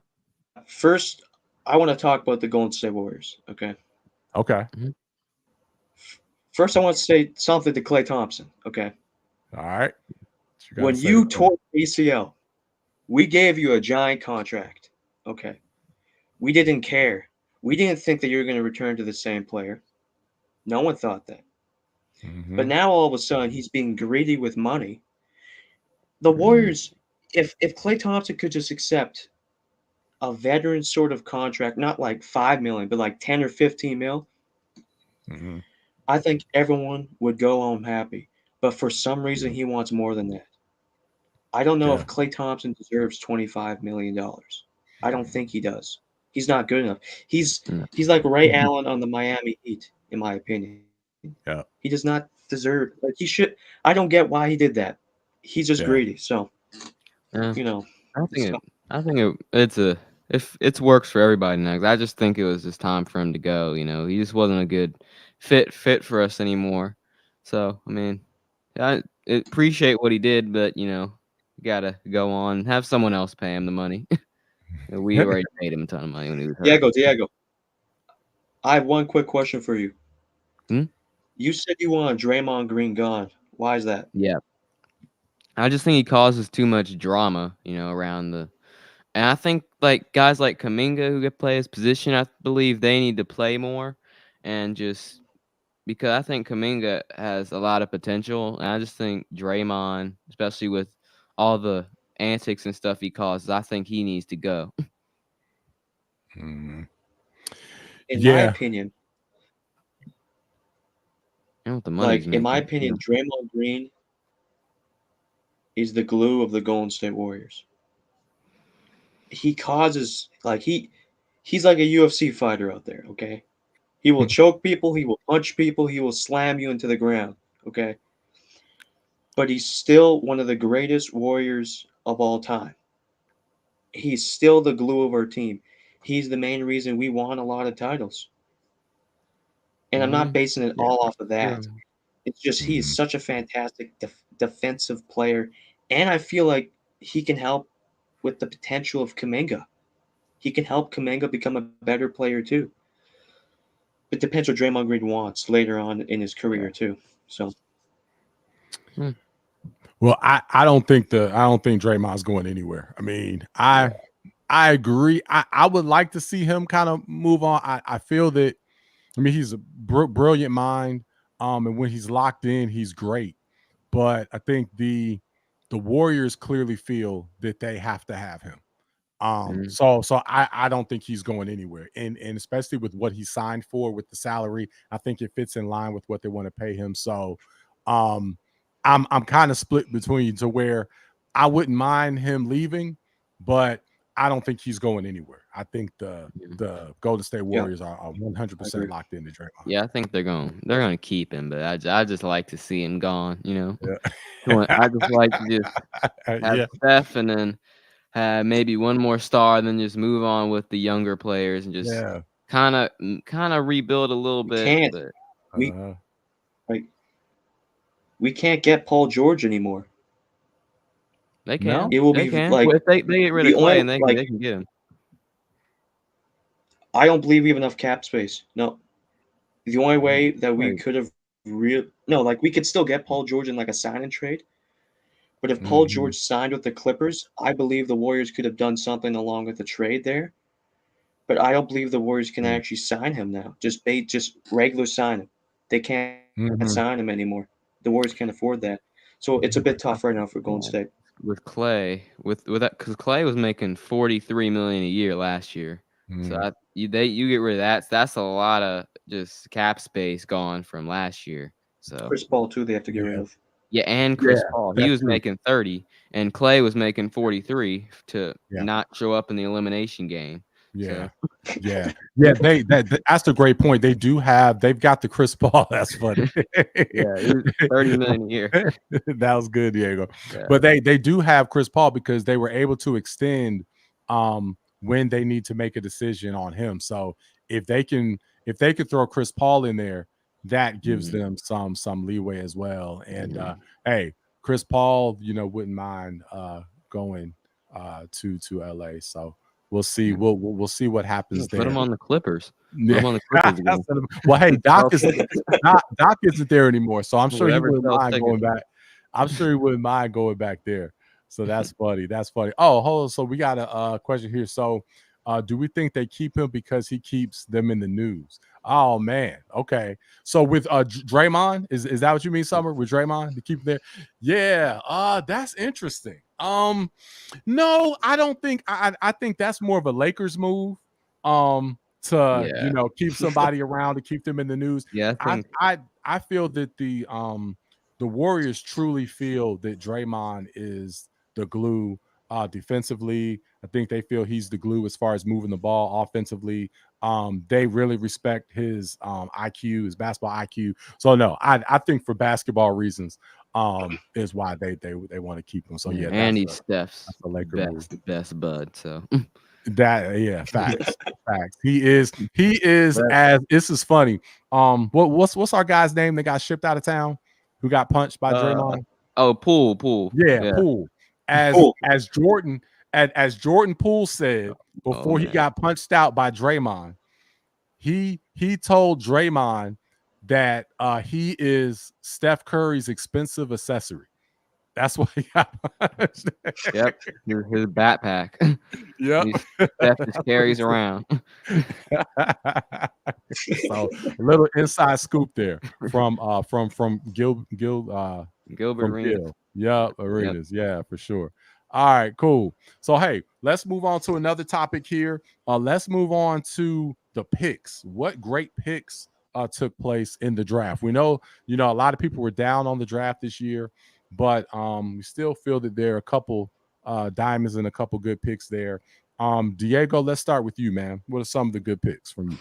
First, I want to talk about the Golden State Warriors. Okay. First, I want to say something to Klay Thompson. Okay. All right. When you tore ACL, we gave you a giant contract. Okay. We didn't care. We didn't think that you were going to return to the same player. No one thought that. But now all of a sudden he's being greedy with money. The Warriors, if Klay Thompson could just accept a veteran sort of contract, not like $5 million, but like 10 or 15 mil, I think everyone would go home happy. But for some reason, he wants more than that. I don't know if Klay Thompson deserves $25 million. I don't think he does. He's not good enough. He's like Ray Allen on the Miami Heat, in my opinion. Yeah. He does not deserve. Like he should. I don't get why he did that. He's just greedy. So, I think it's works for everybody now. I just think it was just time for him to go. He just wasn't a good fit for us anymore. So I mean, I appreciate what he did, but you gotta go on, have someone else pay him the money. We already paid him a ton of money when he was hurt. Diego, I have one quick question for you. Hmm? You said you want Draymond Green gone. Why is that? Yeah. I just think he causes too much drama, around the. And I think like guys like Kuminga who could play his position, I believe they need to play more, and just because I think Kuminga has a lot of potential, and I just think Draymond, especially with all the antics and stuff he causes, I think he needs to go. In Yeah. my opinion, The money's in my making, opinion, Draymond Green is the glue of the Golden State Warriors. He causes he's like a UFC fighter out there, okay? He will choke people, he will punch people, he will slam you into the ground, okay? But he's still one of the greatest Warriors of all time. He's still the glue of our team. He's the main reason we won a lot of titles. And I'm not basing it all off of that. It's just he is such a fantastic defensive player, and I feel like he can help with the potential of Kuminga. He can help Kuminga become a better player too. It depends what Draymond Green wants later on in his career too. So, Well, I don't think Draymond's going anywhere. I mean, I agree. I would like to see him kind of move on. I feel that. I mean, he's a brilliant mind, and when he's locked in, he's great. But I think the Warriors clearly feel that they have to have him. So I don't think he's going anywhere, and especially with what he signed for with the salary, I think it fits in line with what they want to pay him. So, I'm kind of split between to where I wouldn't mind him leaving, but I don't think he's going anywhere. I think the Golden State Warriors are 100% locked into Draymond. Yeah, I think they're gonna keep him, but I just like to see him gone. I just like to just have Steph and then have maybe one more star, and then just move on with the younger players and just kind of rebuild a little bit. We can't get Paul George anymore. They can. No? It will be can. like Well, if they get rid of Klay, and they can get him. I don't believe we have enough cap space. No. The only way that we could have we could still get Paul George in like a sign and trade. But if Paul George signed with the Clippers, I believe the Warriors could have done something along with the trade there. But I don't believe the Warriors can actually sign him now. Just regular sign him. They can't sign him anymore. The Warriors can't afford that. So it's a bit tough right now for Golden State. With Klay, with that, because Klay was making $43 million a year last year. So you get rid of that. That's a lot of just cap space gone from last year. So Chris Paul too, they have to get rid of. Yeah, and Chris Paul. He was making 30, and Klay was making 43 to not show up in the elimination game. Yeah. That's a great point. They've got the Chris Paul. That's funny. It was $30 million a year. That was good, Diego. Yeah. But they do have Chris Paul because they were able to extend when they need to make a decision on him. So if they could throw Chris Paul in there, that gives them some leeway as well. And hey, Chris Paul, wouldn't mind going to LA. So we'll see. We'll see what happens there. Put him on the Clippers. Put him on the Clippers again. Well, hey, Doc isn't there anymore, so I'm sure he wouldn't mind going back. I'm sure he wouldn't mind going back there. So that's funny. That's funny. Oh, hold on. So we got a question here. So do we think they keep him because he keeps them in the news? Oh man. Okay. So with Draymond, is that what you mean, Summer? With Draymond to keep him there? Yeah. That's interesting. No, I don't think. I think that's more of a Lakers move. To keep somebody around to keep them in the news. Yeah. I feel that the Warriors truly feel that Draymond is the glue defensively. I think they feel he's the glue as far as moving the ball offensively. They really respect his IQ, his basketball IQ. So no, I think for basketball reasons is why they want to keep him. So yeah, and he's Steph's best bud. So facts. He is as this is funny. What's our guy's name that got shipped out of town who got punched by Draymond? Poole. Yeah, Poole. As Jordan Poole said before he got punched out by Draymond, he told Draymond that he is Steph Curry's expensive accessory. That's what he got. Yep, his backpack. Yep. Steph just carries around. So a little inside scoop there from Gilbert Arenas. Gil. Yep, Arenas. Yeah, for sure. All right, cool. So hey, let's move on to another topic here. Let's move on to the picks. What great picks took place in the draft? We know, a lot of people were down on the draft this year, but we still feel that there are a couple diamonds and a couple good picks there. Diego, let's start with you, man. What are some of the good picks from you?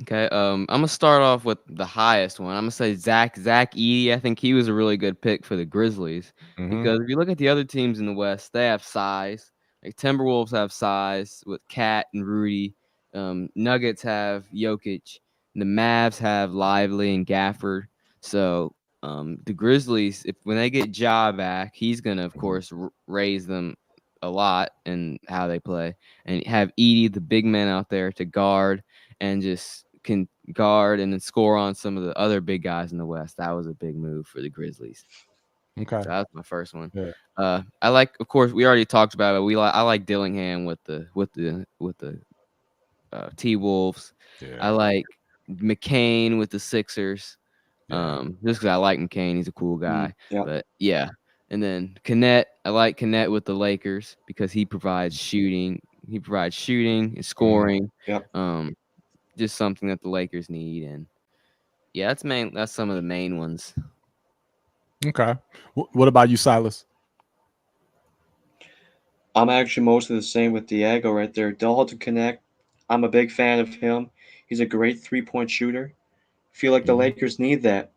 Okay, I'm gonna start off with the highest one. I'm gonna say Zach Edey. I think he was a really good pick for the Grizzlies because if you look at the other teams in the West, they have size. Like Timberwolves have size with Cat and Rudy. Nuggets have Jokic. The Mavs have Lively and Gafford. So the Grizzlies, when they get Ja back, he's gonna of course raise them a lot in how they play, and have Edey, the big man out there, to guard and just can guard and then score on some of the other big guys in the West. That was a big move for the Grizzlies. Okay, so that's my first one. Yeah. I like, of course, we already talked about it. I like Dillingham with the T-Wolves. Yeah. I like McCain with the Sixers. Just because I like McCain, he's a cool guy. But yeah, and then Kennett. I like Kennett with the Lakers because he provides shooting. He provides shooting and scoring. Just something that the Lakers need, and yeah, that's some of the main ones. Okay. What about you, Silas? I'm actually mostly the same with Diego right there. Dalton Kennett, I'm a big fan of him. He's a great 3-point shooter. Feel like the Lakers need that,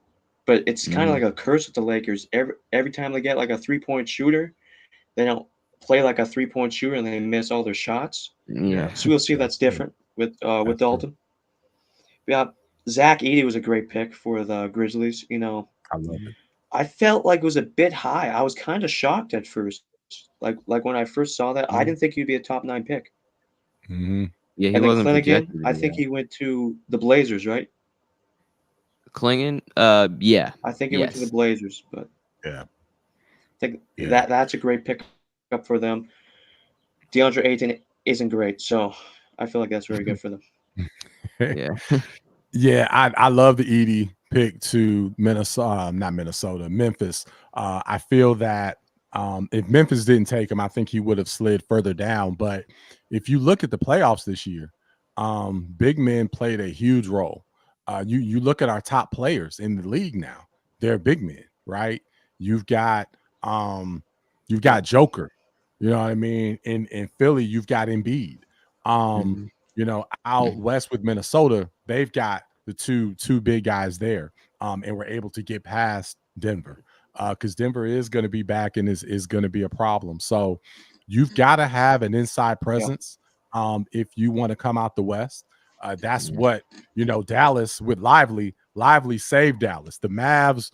but it's kind of like a curse with the Lakers. Every time they get like a 3-point shooter, they don't play like a 3-point shooter and they miss all their shots. Yeah. So we'll see if that's different with Dalton. Yeah, Zach Edey was a great pick for the Grizzlies. I love it. I felt like it was a bit high. I was kind of shocked at first. Like when I first saw that, I didn't think he'd be a top 9 pick. Yeah, he And then wasn't Clingan, projected. I think he went to the Blazers, right? Clingan, yeah. I think he went to the Blazers, but yeah, I think that's a great pick up for them. DeAndre Ayton isn't great, so I feel like that's very good for them. Yeah, I love the Edey pick to Memphis. I feel that if Memphis didn't take him, I think he would have slid further down. But if you look at the playoffs this year, big men played a huge role. You look at our top players in the league now; they're big men, right? You've got Joker, you know what I mean. In Philly, you've got Embiid. Out west with Minnesota, they've got the two big guys there, and we're able to get past Denver because Denver is going to be back and is going to be a problem. So you've got to have an inside presence if you want to come out the West. That's what Dallas with Lively saved Dallas. The Mavs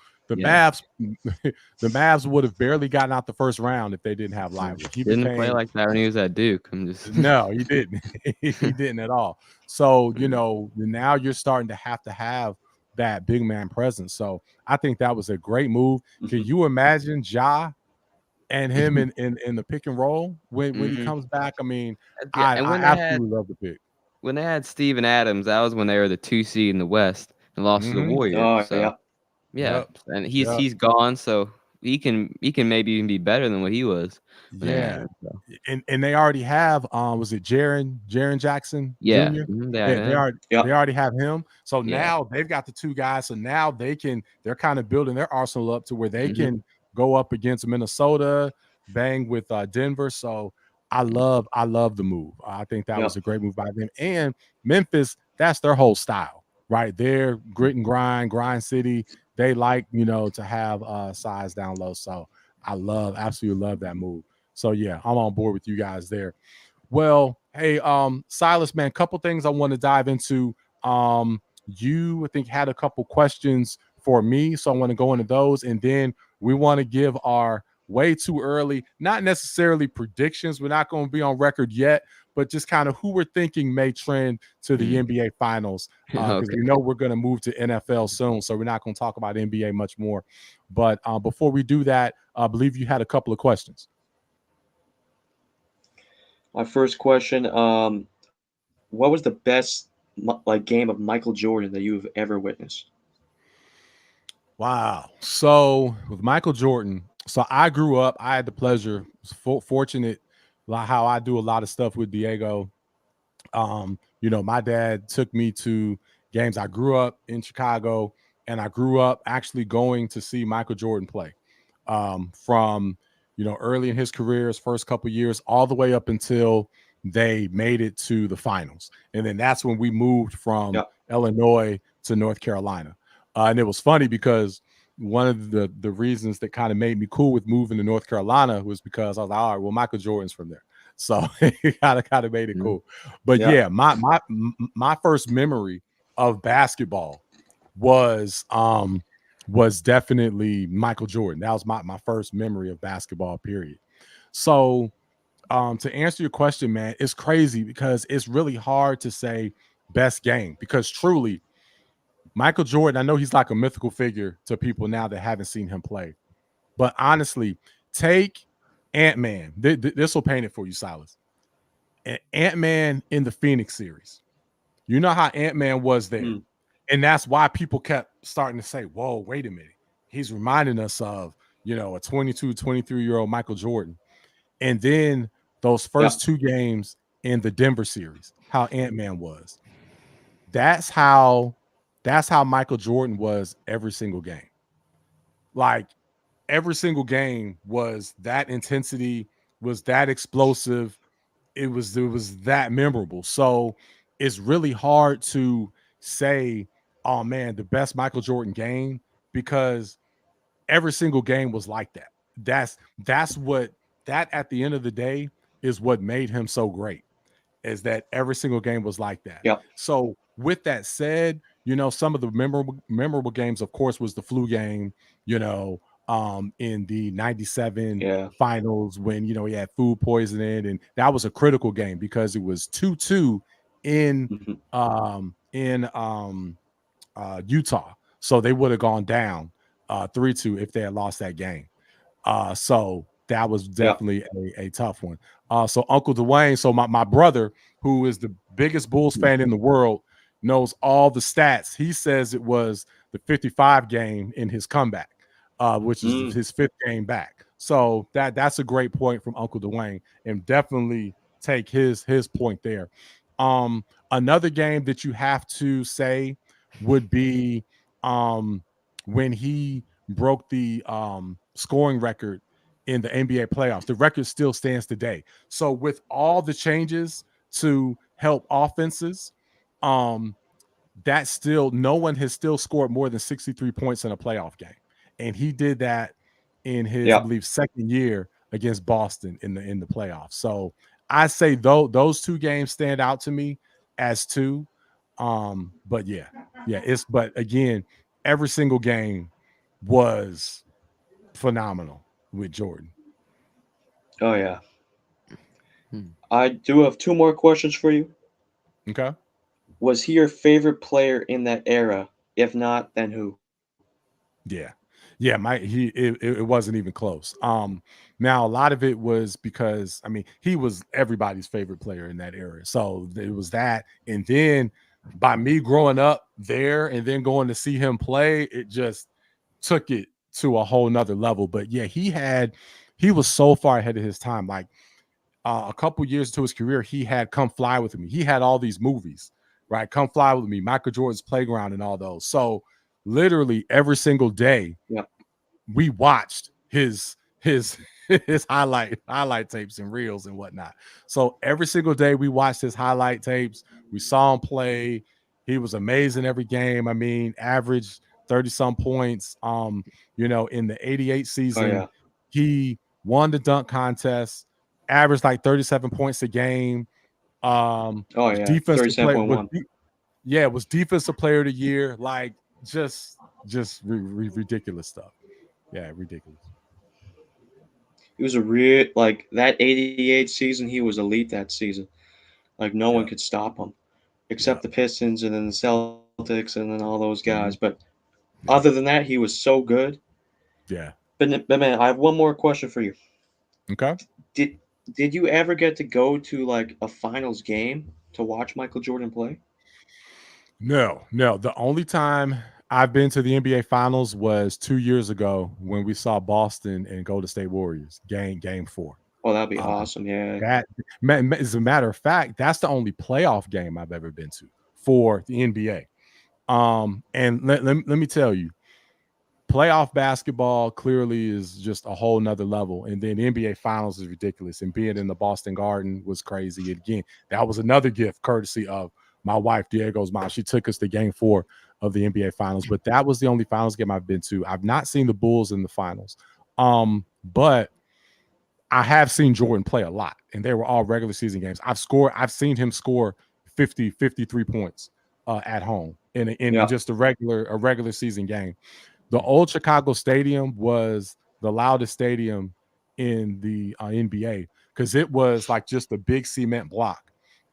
would have barely gotten out the first round if they didn't have Lively. He didn't play like that when he was at Duke. No, he didn't. He didn't at all. So now you're starting to have that big man presence. So I think that was a great move. Can you imagine Ja and him in the pick and roll when he comes back? I mean, I absolutely love the pick. When they had Steven Adams, that was when they were the 2 seed in the West and lost to the Warriors. And he's gone, so he can maybe even be better than what he was. Yeah, and they already have was it Jaren Jackson? Yeah, Jr.? They already have him. So now they've got the 2 guys. So now they're kind of building their arsenal up to where they can go up against Minnesota, bang with Denver. So I love the move. I think that was a great move by them. And Memphis, that's their whole style, right? They're grit and grind city. They like, to have size down low. So I absolutely love that move. So yeah, I'm on board with you guys there. Well, hey, Silas, man, couple things I want to dive into. You, I think, had a couple questions for me, so I want to go into those, and then we want to give our way too early. Not necessarily predictions. We're not going to be on record yet, but just kind of who we're thinking may trend to the NBA Finals, because we know we're going to move to NFL soon, so we're not going to talk about NBA much more. But before we do that, I believe you had a couple of questions. My first question, what was the best game of Michael Jordan that you've ever witnessed? Wow. So with Michael Jordan, so I grew up, I had the pleasure, fortunate, like how I do a lot of stuff with Diego. My dad took me to games. I grew up in Chicago, and I grew up actually going to see Michael Jordan play from, early in his career, his first couple years, all the way up until they made it to the finals. And then that's when we moved from Illinois to North Carolina. And it was funny because one of the reasons that kind of made me cool with moving to North Carolina was because I was like, all right, well, Michael Jordan's from there. So it kind of made it cool. But my first memory of basketball was definitely Michael Jordan. That was my first memory of basketball, period. So to answer your question, man, it's crazy because it's really hard to say best game, because truly Michael Jordan, I know he's like a mythical figure to people now that haven't seen him play. But honestly, take Ant-Man. This will paint it for you, Silas. Ant-Man in the Phoenix series. You know how Ant-Man was there. And that's why people kept starting to say, whoa, wait a minute. He's reminding us of, a 22, 23-year-old Michael Jordan. And then those first two games in the Denver series, how Ant-Man was. That's how Michael Jordan was every single game. Like, every single game was that intensity, was that explosive. It was that memorable. So it's really hard to say, oh man, the best Michael Jordan game, because every single game was like that. That's what at the end of the day is what made him so great, is that every single game was like that. Yep. So with that said, some of the memorable games, of course, was the flu game, in the 97 finals when, he had food poisoning. And that was a critical game because it was 2-2 in Utah. So they would have gone down 3-2 if they had lost that game. So that was definitely a tough one. So Uncle Dwayne, so my brother, who is the biggest Bulls fan in the world, knows all the stats. He says it was the 55 game in his comeback, which is his 5th game back. So that's a great point from Uncle Dwayne, and definitely take his point there. Another game that you have to say would be when he broke the scoring record in the NBA playoffs. The record still stands today. So with all the changes to help offenses, that still, no one has still scored more than 63 points in a playoff game. And he did that in his, I believe, 2nd year against Boston in the playoffs. So I say those 2 games stand out to me as 2. But but again, every single game was phenomenal with Jordan. Oh yeah. I do have 2 more questions for you. Okay. Was he your favorite player in that era? If not, then who? Yeah. It wasn't even close. Now a lot of it was because, he was everybody's favorite player in that era. So it was that. And then by me growing up there and then going to see him play, it just took it to a whole nother level. But yeah, he was so far ahead of his time. Like a couple years into his career, he had Come Fly With Me. He had all these movies, right? Come Fly With Me, Michael Jordan's Playground, and all those. So literally every single day, we watched his highlight tapes and reels and whatnot. So every single day we watched his highlight tapes. We saw him play. He was amazing every game. Averaged 30-some points. In the 88 season, he won the dunk contest, averaged like 37 points a game. Defensive player, was defensive player of the year. Like just ridiculous stuff. Yeah, ridiculous. He was a real that '88 season. He was elite that season. Like no one could stop him, except the Pistons and then the Celtics and then all those guys. But other than that, he was so good. Yeah. But man, I have one more question for you. Okay. Did you ever get to go to like a finals game to watch Michael Jordan play? No. The only time I've been to the NBA Finals was 2 years ago when we saw Boston and Golden State Warriors game 4. Oh, that'd be awesome. Yeah. That, as a matter of fact, that's the only playoff game I've ever been to for the NBA. And let me tell you, playoff basketball clearly is just a whole nother level. And then the NBA Finals is ridiculous. And being in the Boston Garden was crazy. Again, that was another gift courtesy of my wife, Diego's mom. She took us to game 4 of the NBA Finals. But that was the only finals game I've been to. I've not seen the Bulls in the finals. But I have seen Jordan play a lot. And they were all regular season games. I've seen him score 53 points at home in just a regular season game. The old Chicago Stadium was the loudest stadium in the NBA because it was like just a big cement block.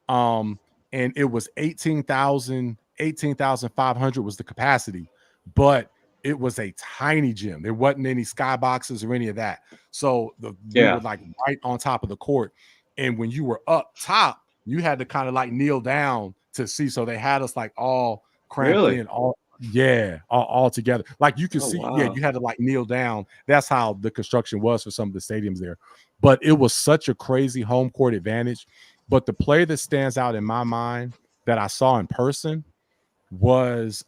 And it was 18,500 was the capacity, but it was a tiny gym. There wasn't any skyboxes or any of that. So we were like right on top of the court. And when you were up top, you had to kind of like kneel down to see. So they had us like all cramped in, all together. Like you could see, you had to like kneel down. That's how the construction was for some of the stadiums there. But it was such a crazy home court advantage. But the play that stands out in my mind that I saw in person was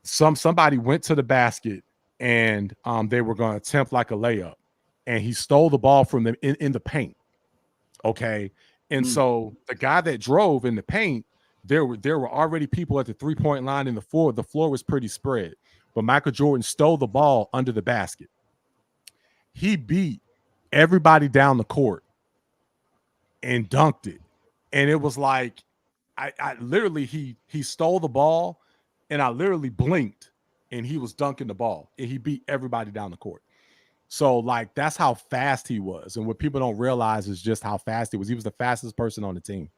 somebody went to the basket and they were going to attempt like a layup, and he stole the ball from them in the paint. Okay. And so the guy that drove in the paint, there were already people at the 3-point line in the floor. The floor was pretty spread, but Michael Jordan stole the ball under the basket. He beat everybody down the court and dunked it. And it was like, I literally, he stole the ball and I literally blinked and he was dunking the ball and he beat everybody down the court. So like, that's how fast he was. And what people don't realize is just how fast he was. He was the fastest person on the team.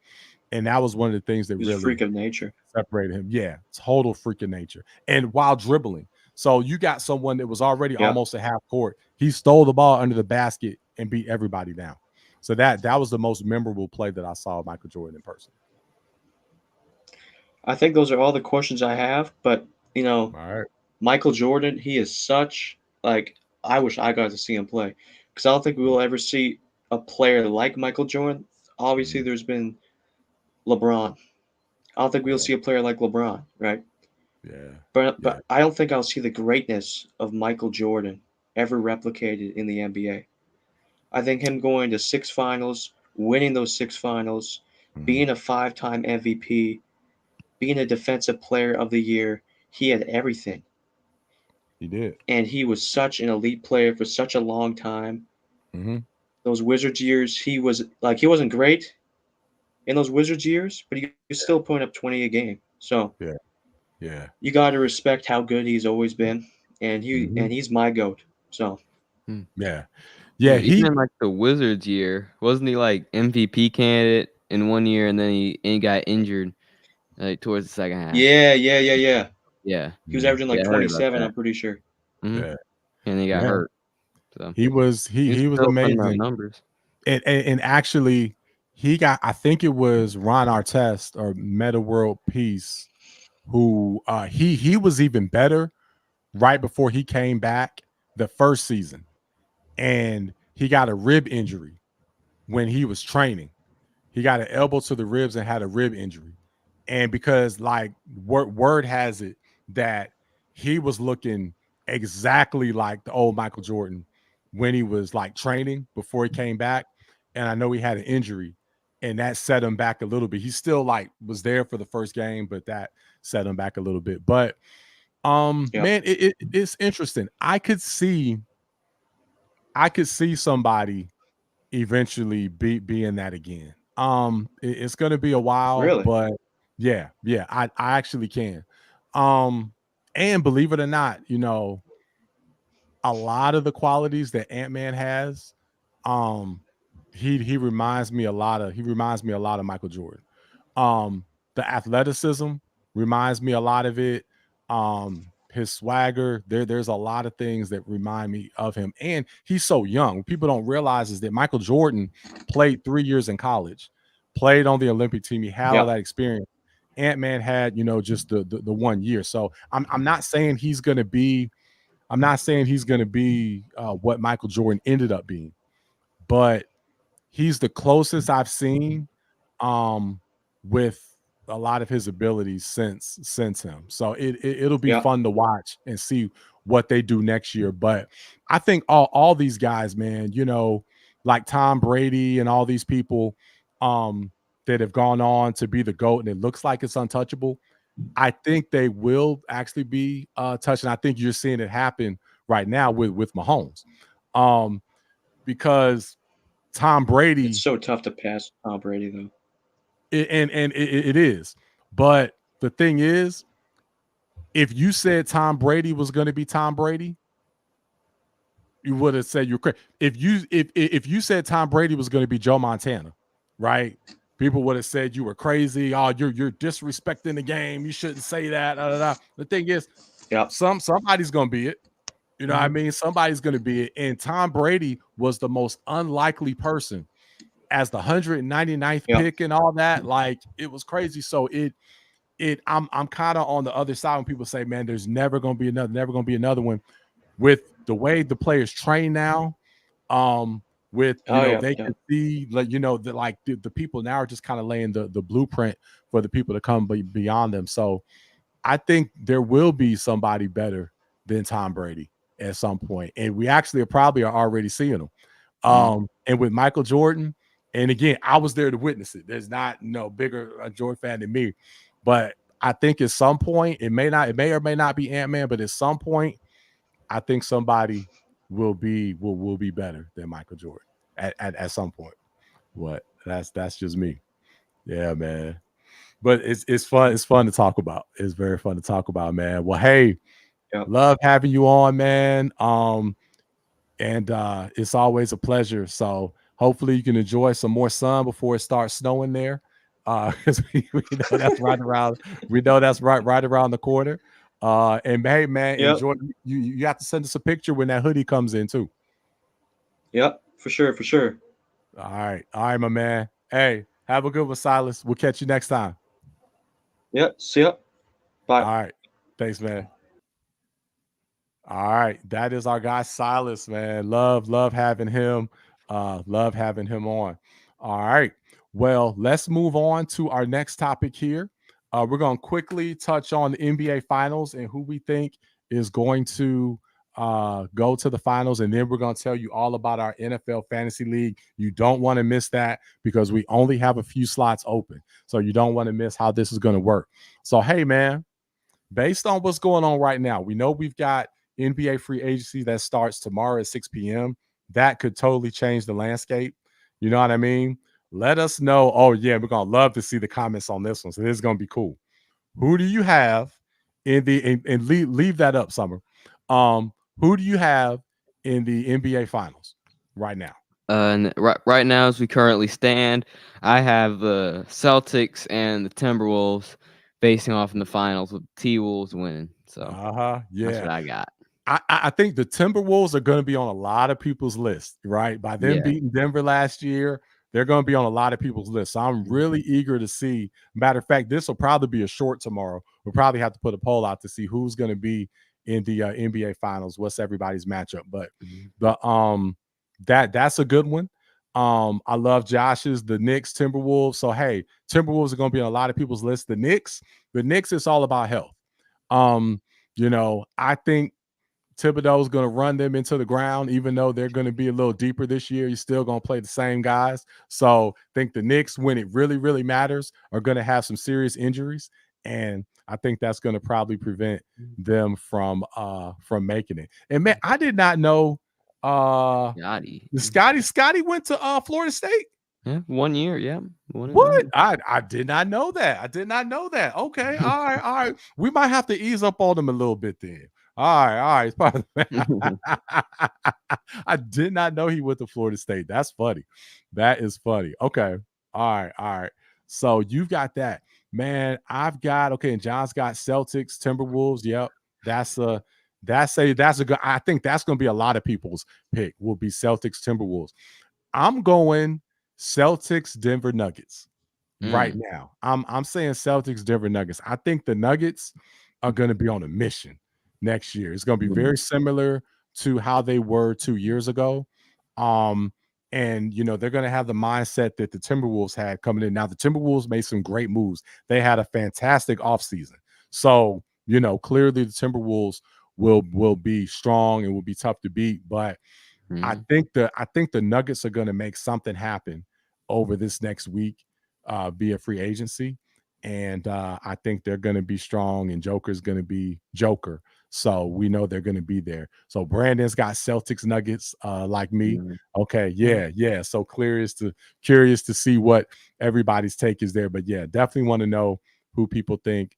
And that was one of the things that really freak of nature separated him. Yeah, total freak of nature. And while dribbling. So you got someone that was already almost at half court. He stole the ball under the basket and beat everybody down. So that was the most memorable play that I saw of Michael Jordan in person. I think those are all the questions I have. But, all right. Michael Jordan, he is such, like, I wish I got to see him play. Because I don't think we will ever see a player like Michael Jordan. Obviously, there's been LeBron. I don't think we'll see a player like LeBron, right? Yeah. But I don't think I'll see the greatness of Michael Jordan ever replicated in the NBA. I think him going to 6 finals, winning those 6 finals, being a 5-time MVP, being a defensive player of the year, he had everything. He did. And he was such an elite player for such a long time. Mm-hmm. Those Wizards years, he wasn't great in those Wizards years, but he was still putting up 20 a game. So yeah, you got to respect how good he's always been, and he's my GOAT. So yeah. Even in like the Wizards year, wasn't he like MVP candidate in one year, and then he got injured like towards the second half? Yeah. He was averaging like 27, I'm pretty sure. Mm-hmm. Yeah, and he got hurt. So he was amazing. Numbers. And actually, he got, I think it was Ron Artest or Meta World Peace, who he was even better right before he came back the first season. And he got a rib injury when he was training. He got an elbow to the ribs and had a rib injury. And because like word has it that he was looking exactly like the old Michael Jordan when he was like training before he came back. And I know he had an injury and that set him back a little bit. He still like was there for the first game, but that set him back a little bit. But man, it's interesting. I could see somebody eventually being that again. It's going to be a while, but yeah, I actually can. And believe it or not, a lot of the qualities that Ant-Man has, he reminds me a lot of Michael Jordan. The athleticism reminds me a lot of it. His swagger, there's a lot of things that remind me of him. And he's so young. What people don't realize is that Michael Jordan played 3 years in college, played on the Olympic team. He had all that experience. Ant-Man had, just the 1 year. So I'm not saying he's gonna be what Michael Jordan ended up being, but he's the closest I've seen with a lot of his abilities since him. So it'll be fun to watch and see what they do next year. But I think all these guys, man, like Tom Brady and all these people that have gone on to be the GOAT, and it looks like it's untouchable. I think they will actually be touched. And I think you're seeing it happen right now with Mahomes. Because Tom Brady, it's so tough to pass Tom Brady though. It is. But the thing is, if you said Tom Brady was going to be Tom Brady, you would have said you're crazy. If you said Tom Brady was going to be Joe Montana, right? People would have said you were crazy. Oh, you're disrespecting the game. You shouldn't say that. The thing is, somebody's going to be it. You know what I mean? Somebody's going to be it. And Tom Brady was the most unlikely person as the 199th pick and all that. Like, it was crazy. So I'm kind of on the other side when people say, man, there's never going to be another one. With the way the players train now, they can see, like, the people now are just kind of laying the blueprint for the people to come beyond them. So I think there will be somebody better than Tom Brady at some point. And we actually probably are already seeing them. And with Michael Jordan, and again, I was there to witness it. There's not no bigger Jordan fan than me. But I think at some point, it may or may not be Ant-Man, but at some point, I think somebody will be better than Michael Jordan at some point. What? That's just me. Yeah, man. But it's fun. It's fun to talk about. It's very fun to talk about, man. Well, hey, love having you on, man. And it's always a pleasure. So hopefully you can enjoy some more sun before it starts snowing there. Because we know that's right around. We know that's right around the corner. And hey, man, enjoy. You have to send us a picture when that hoodie comes in too. Yep, for sure. All right, my man. Hey, have a good one, Silas. We'll catch you next time. Yep, see ya. Bye. All right, thanks, man. All right, that is our guy Silas, man. Love having him. Love having him on. All right. Well, let's move on to our next topic here. We're going to quickly touch on the NBA Finals and who we think is going to go to the finals. And then we're going to tell you all about our NFL Fantasy League. You don't want to miss that because we only have a few slots open. So you don't want to miss how this is going to work. So, hey, man, based on what's going on right now, we know we've got NBA free agency that starts tomorrow at 6 p.m. That could totally change the landscape. You know what I mean? Let us know. Oh, yeah, we're going to love to see the comments on this one. So this is going to be cool. Who do you have in the – and leave that up, Summer. Who do you have in the NBA Finals right now? Right now, as we currently stand, I have the Celtics and the Timberwolves facing off in the finals with the T-Wolves winning. So that's what I got. I think the Timberwolves are going to be on a lot of people's list, right? By them beating Denver last year, they're going to be on a lot of people's list. So I'm really eager to see. Matter of fact, this will probably be a short tomorrow. We'll probably have to put a poll out to see who's going to be in the NBA Finals. What's everybody's matchup? But that's a good one. I love Josh's, the Knicks, Timberwolves. So hey, Timberwolves are going to be on a lot of people's list. The Knicks, it's all about health. I think Thibodeau is going to run them into the ground, even though they're going to be a little deeper this year. He's still going to play the same guys. So I think the Knicks, when it really, really matters, are going to have some serious injuries. And I think that's going to probably prevent them from making it. And man, I did not know Scotty went to Florida State. Yeah, 1 year. Yeah. What? I did not know that. Okay. All right. We might have to ease up on them a little bit then. All right. It's part of I did not know he went to Florida State. That's funny. That is funny. Okay. All right. So you've got that. Man, I've got and John's got Celtics, Timberwolves. Yep. That's a good. I think that's gonna be a lot of people's pick. Will be Celtics, Timberwolves. I'm going Celtics, Denver Nuggets right now. I'm saying Celtics, Denver Nuggets. I think the Nuggets are going to be on a mission next year. It's going to be very similar to how they were 2 years ago. And they're going to have the mindset that the Timberwolves had coming in. Now, the Timberwolves made some great moves. They had a fantastic offseason. So, clearly the Timberwolves will be strong and will be tough to beat. But I think the Nuggets are going to make something happen over this next week via free agency. And I think they're going to be strong, and Joker's going to be Joker. So we know they're going to be there. So Brandon's got Celtics Nuggets like me. Okay, yeah. So curious to see what everybody's take is there. But yeah, definitely want to know who people think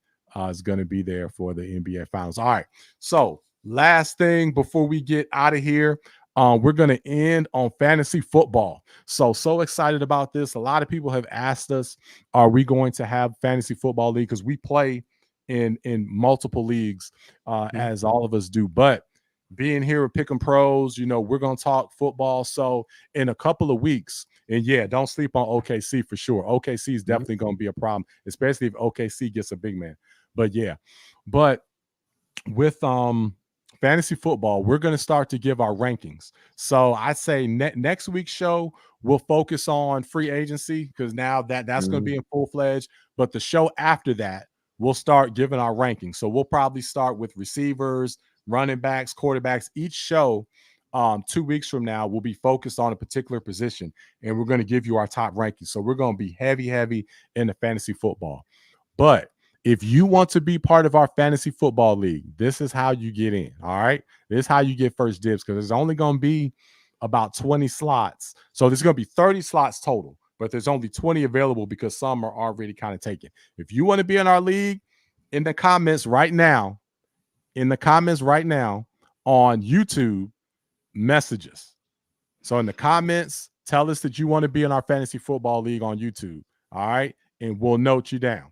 is going to be there for the NBA Finals. All right. So last thing before we get out of here, we're going to end on fantasy football. So excited about this. A lot of people have asked us, are we going to have fantasy football league? Because we play in multiple leagues, as all of us do. But being here with Pick'em Pros, we're going to talk football. So in a couple of weeks, and yeah, don't sleep on OKC for sure. OKC is definitely going to be a problem, especially if OKC gets a big man. But yeah, with fantasy football, we're going to start to give our rankings. So I say next week's show, we'll focus on free agency because now that's going to be in full-fledged. But the show after that, we'll start giving our rankings. So we'll probably start with receivers, running backs, quarterbacks. Each show 2 weeks from now will be focused on a particular position, and we're going to give you our top rankings. So we're going to be heavy in the fantasy football. But if you want to be part of our fantasy football league, this is how you get in. All right. This is how you get first dibs, because there's only going to be about 20 slots. So there's going to be 30 slots total, but there's only 20 available because some are already kind of taken. If you want to be in our league, in the comments right now on YouTube, messages. So in the comments, tell us that you want to be in our fantasy football league on YouTube. All right. And we'll note you down.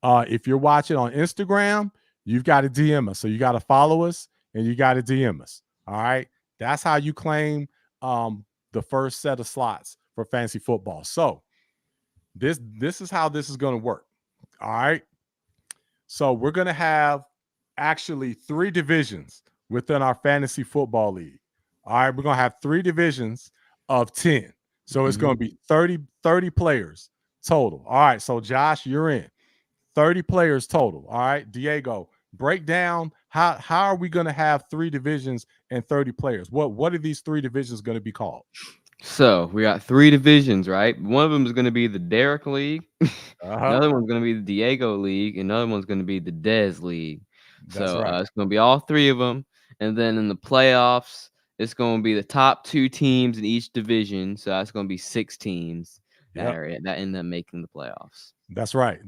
If you're watching on Instagram, you've got to DM us. So you got to follow us and you got to DM us. All right. That's how you claim the first set of slots for fantasy football. So this is how this is going to work. All right. So we're going to have actually 3 divisions within our fantasy football league. All right. We're going to have 3 divisions of 10. So it's going to be 30 players total. All right. So Josh, you're in. 30 players total. All right. Diego, break down how are we going to have 3 divisions and 30 players? What are these 3 divisions going to be called? So we got 3 divisions, right? One of them is going to be the Derrick League. Another one's going to be the Diego League. Another one's going to be the Dez League. That's right. It's going to be all 3 of them. And then in the playoffs, it's going to be the top 2 teams in each division. So that's going to be 6 teams that end up making the playoffs. That's right.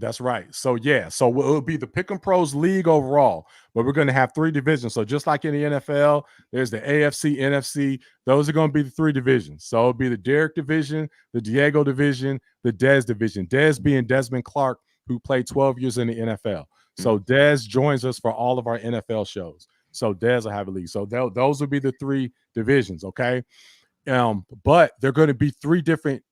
So yeah, so it'll be the Pick'em Pros league overall, but we're going to have 3 divisions. So just like in the NFL, there's the AFC, NFC. Those are going to be the 3 divisions. So it'll be the Derrick division, the Diego division, the Dez division. Dez being Desmond Clark, who played 12 years in the NFL. So Dez joins us for all of our NFL shows. So Dez will have a league. So those will be the 3 divisions. Okay. But they're going to be 3 different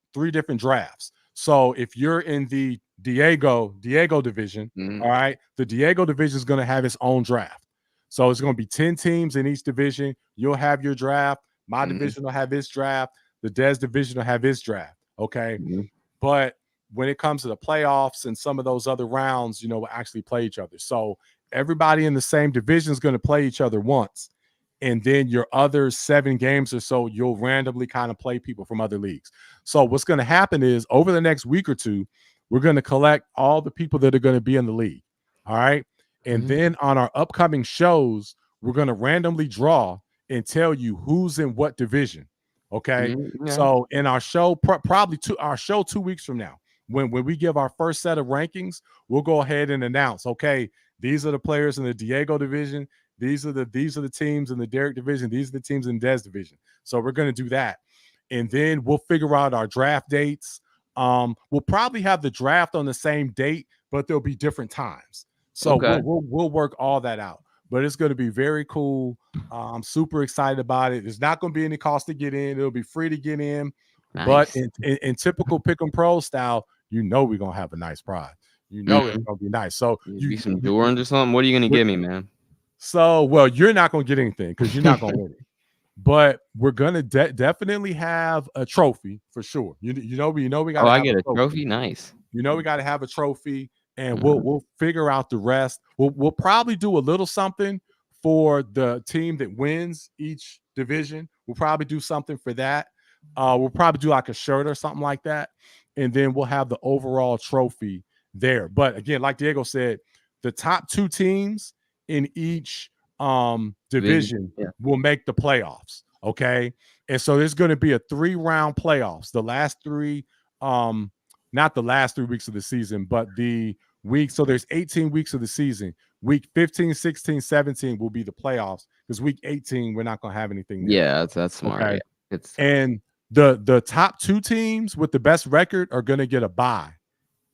drafts. So if you're in the Diego division, all right, the Diego division is going to have its own draft. So it's going to be 10 teams in each division. You'll have your draft. My division will have its draft. The Dez division will have its draft. Okay. But when it comes to the playoffs and some of those other rounds, we'll actually play each other. So everybody in the same division is going to play each other once. And then your other 7 games or so, you'll randomly kind of play people from other leagues. So what's going to happen is over the next week or 2, we're going to collect all the people that are going to be in the league. All right. And then on our upcoming shows, we're going to randomly draw and tell you who's in what division. Okay. So in our show, probably our show 2 weeks from now, when we give our first set of rankings, we'll go ahead and announce, okay, these are the players in the Diego division. These are the teams in the Derrick division. These are the teams in Des division. So we're going to do that. And then we'll figure out our draft dates. We'll probably have the draft on the same date, but there'll be different times. So we'll work all that out. But it's going to be very cool. I'm super excited about it. There's not going to be any cost to get in. It'll be free to get in. Nice. But in typical pick 'em pro style, we're going to have a nice prize. It's going to be nice. So you some Jordans or something? What are you going to give me, man? So, well, you're not going to get anything because you're not going to win it. But we're going to definitely have a trophy for sure. We got. Oh, I get a trophy. Nice. We got to have a trophy, and we'll figure out the rest. We'll probably do a little something for the team that wins each division. We'll probably do something for that. We'll probably do like a shirt or something like that, and then we'll have the overall trophy there. But again, like Diego said, the top 2 teams in each division will make the playoffs. Okay. And so there's going to be a 3-round playoffs. The last 3, not the last 3 weeks of the season, but the week. So there's 18 weeks of the season. Week 15, 16, 17 will be the playoffs because week 18, we're not going to have anything there. Yeah, that's smart. Okay? Yeah. And the top 2 teams with the best record are going to get a bye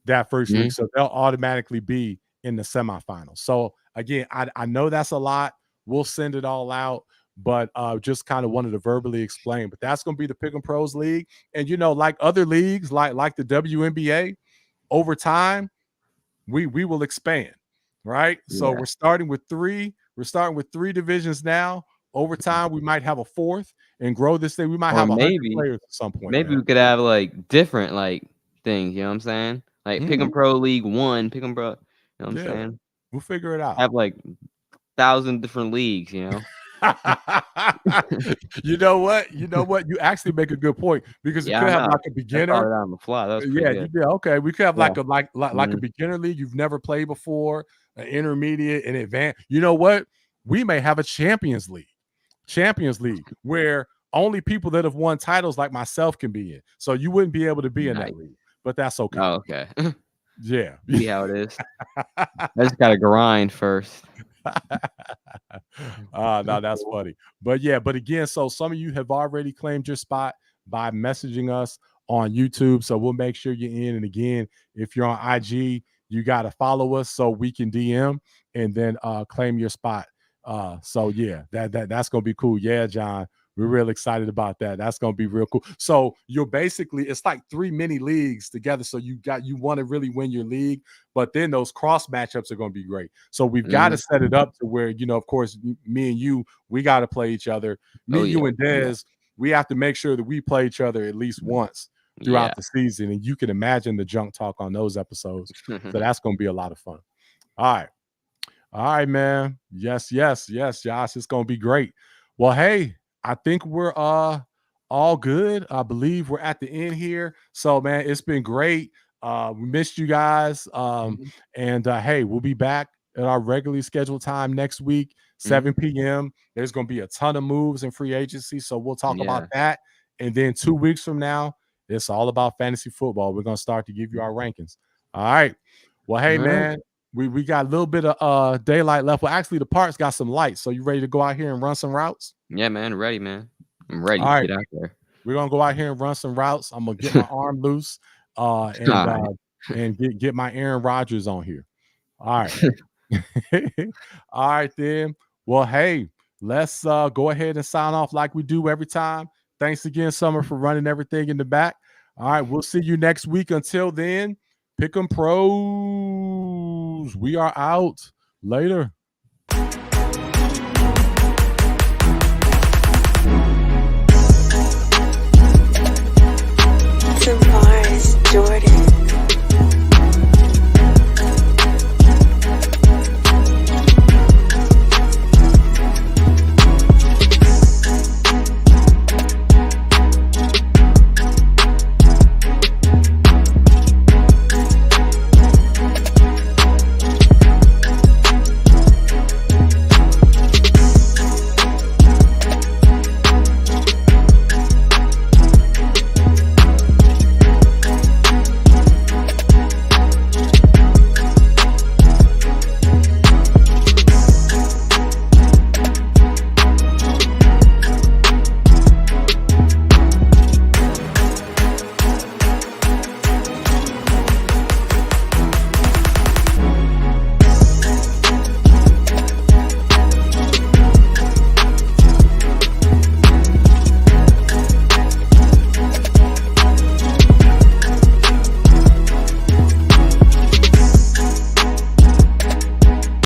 that first week. So they'll automatically be in the semifinals. So again, I know that's a lot. We'll send it all out, but just kind of wanted to verbally explain. But that's going to be the Pick 'em Pros League. And, like other leagues, like the WNBA, over time, we will expand, right? Yeah. So we're starting with 3. We're starting with 3 divisions now. Over time, we might have a 4th and grow this thing. We might have 100 players at some point. Maybe we could have like different things. You know what I'm saying? Like Pick 'em Pro League 1, Pick 'em Pro. You know what I'm saying? We'll figure it out. Have 1,000 different leagues, you know. You know what? You actually make a good point because you could have a beginner. On the fly. That was good. Okay. We could have a beginner league you've never played before, an intermediate, and advanced. You know what? We may have a Champions League where only people that have won titles like myself can be in. So you wouldn't be able to be in that league, but that's okay. Oh, okay. Yeah. See how it is. I just got to grind first. No, that's funny. But again, so some of you have already claimed your spot by messaging us on YouTube. So we'll make sure you're in. And again, if you're on IG, you got to follow us so we can DM and then claim your spot. So yeah, that's gonna be cool. Yeah, John. We're real excited about that. That's going to be real cool. So you're basically, it's like 3 mini leagues together. So you want to really win your league, but then those cross matchups are going to be great. So we've got to set it up to where, of course, me and you, we got to play each other. You and Dez, we have to make sure that we play each other at least once throughout the season. And you can imagine the junk talk on those episodes. So that's going to be a lot of fun. All right, man. Yes, Josh. It's going to be great. Well, hey, I think we're all good. I believe we're at the end here. So, man, it's been great. We missed you guys. And hey, we'll be back at our regularly scheduled time next week, 7 p.m. There's going to be a ton of moves in free agency. So we'll talk about that. And then 2 weeks from now, it's all about fantasy football. We're going to start to give you our rankings. All right. Well, hey, man, we got a little bit of daylight left. Well, actually, the park's got some lights. So you ready to go out here and run some routes? Yeah, man. Ready, man. I'm ready to get out there. We're going to go out here and run some routes. I'm going to get my arm loose and get my Aaron Rodgers on here. All right. All right, then. Well, hey, let's go ahead and sign off like we do every time. Thanks again, Summer, for running everything in the back. All right, we'll see you next week. Until then, Pick 'em Pros. We are out. Later.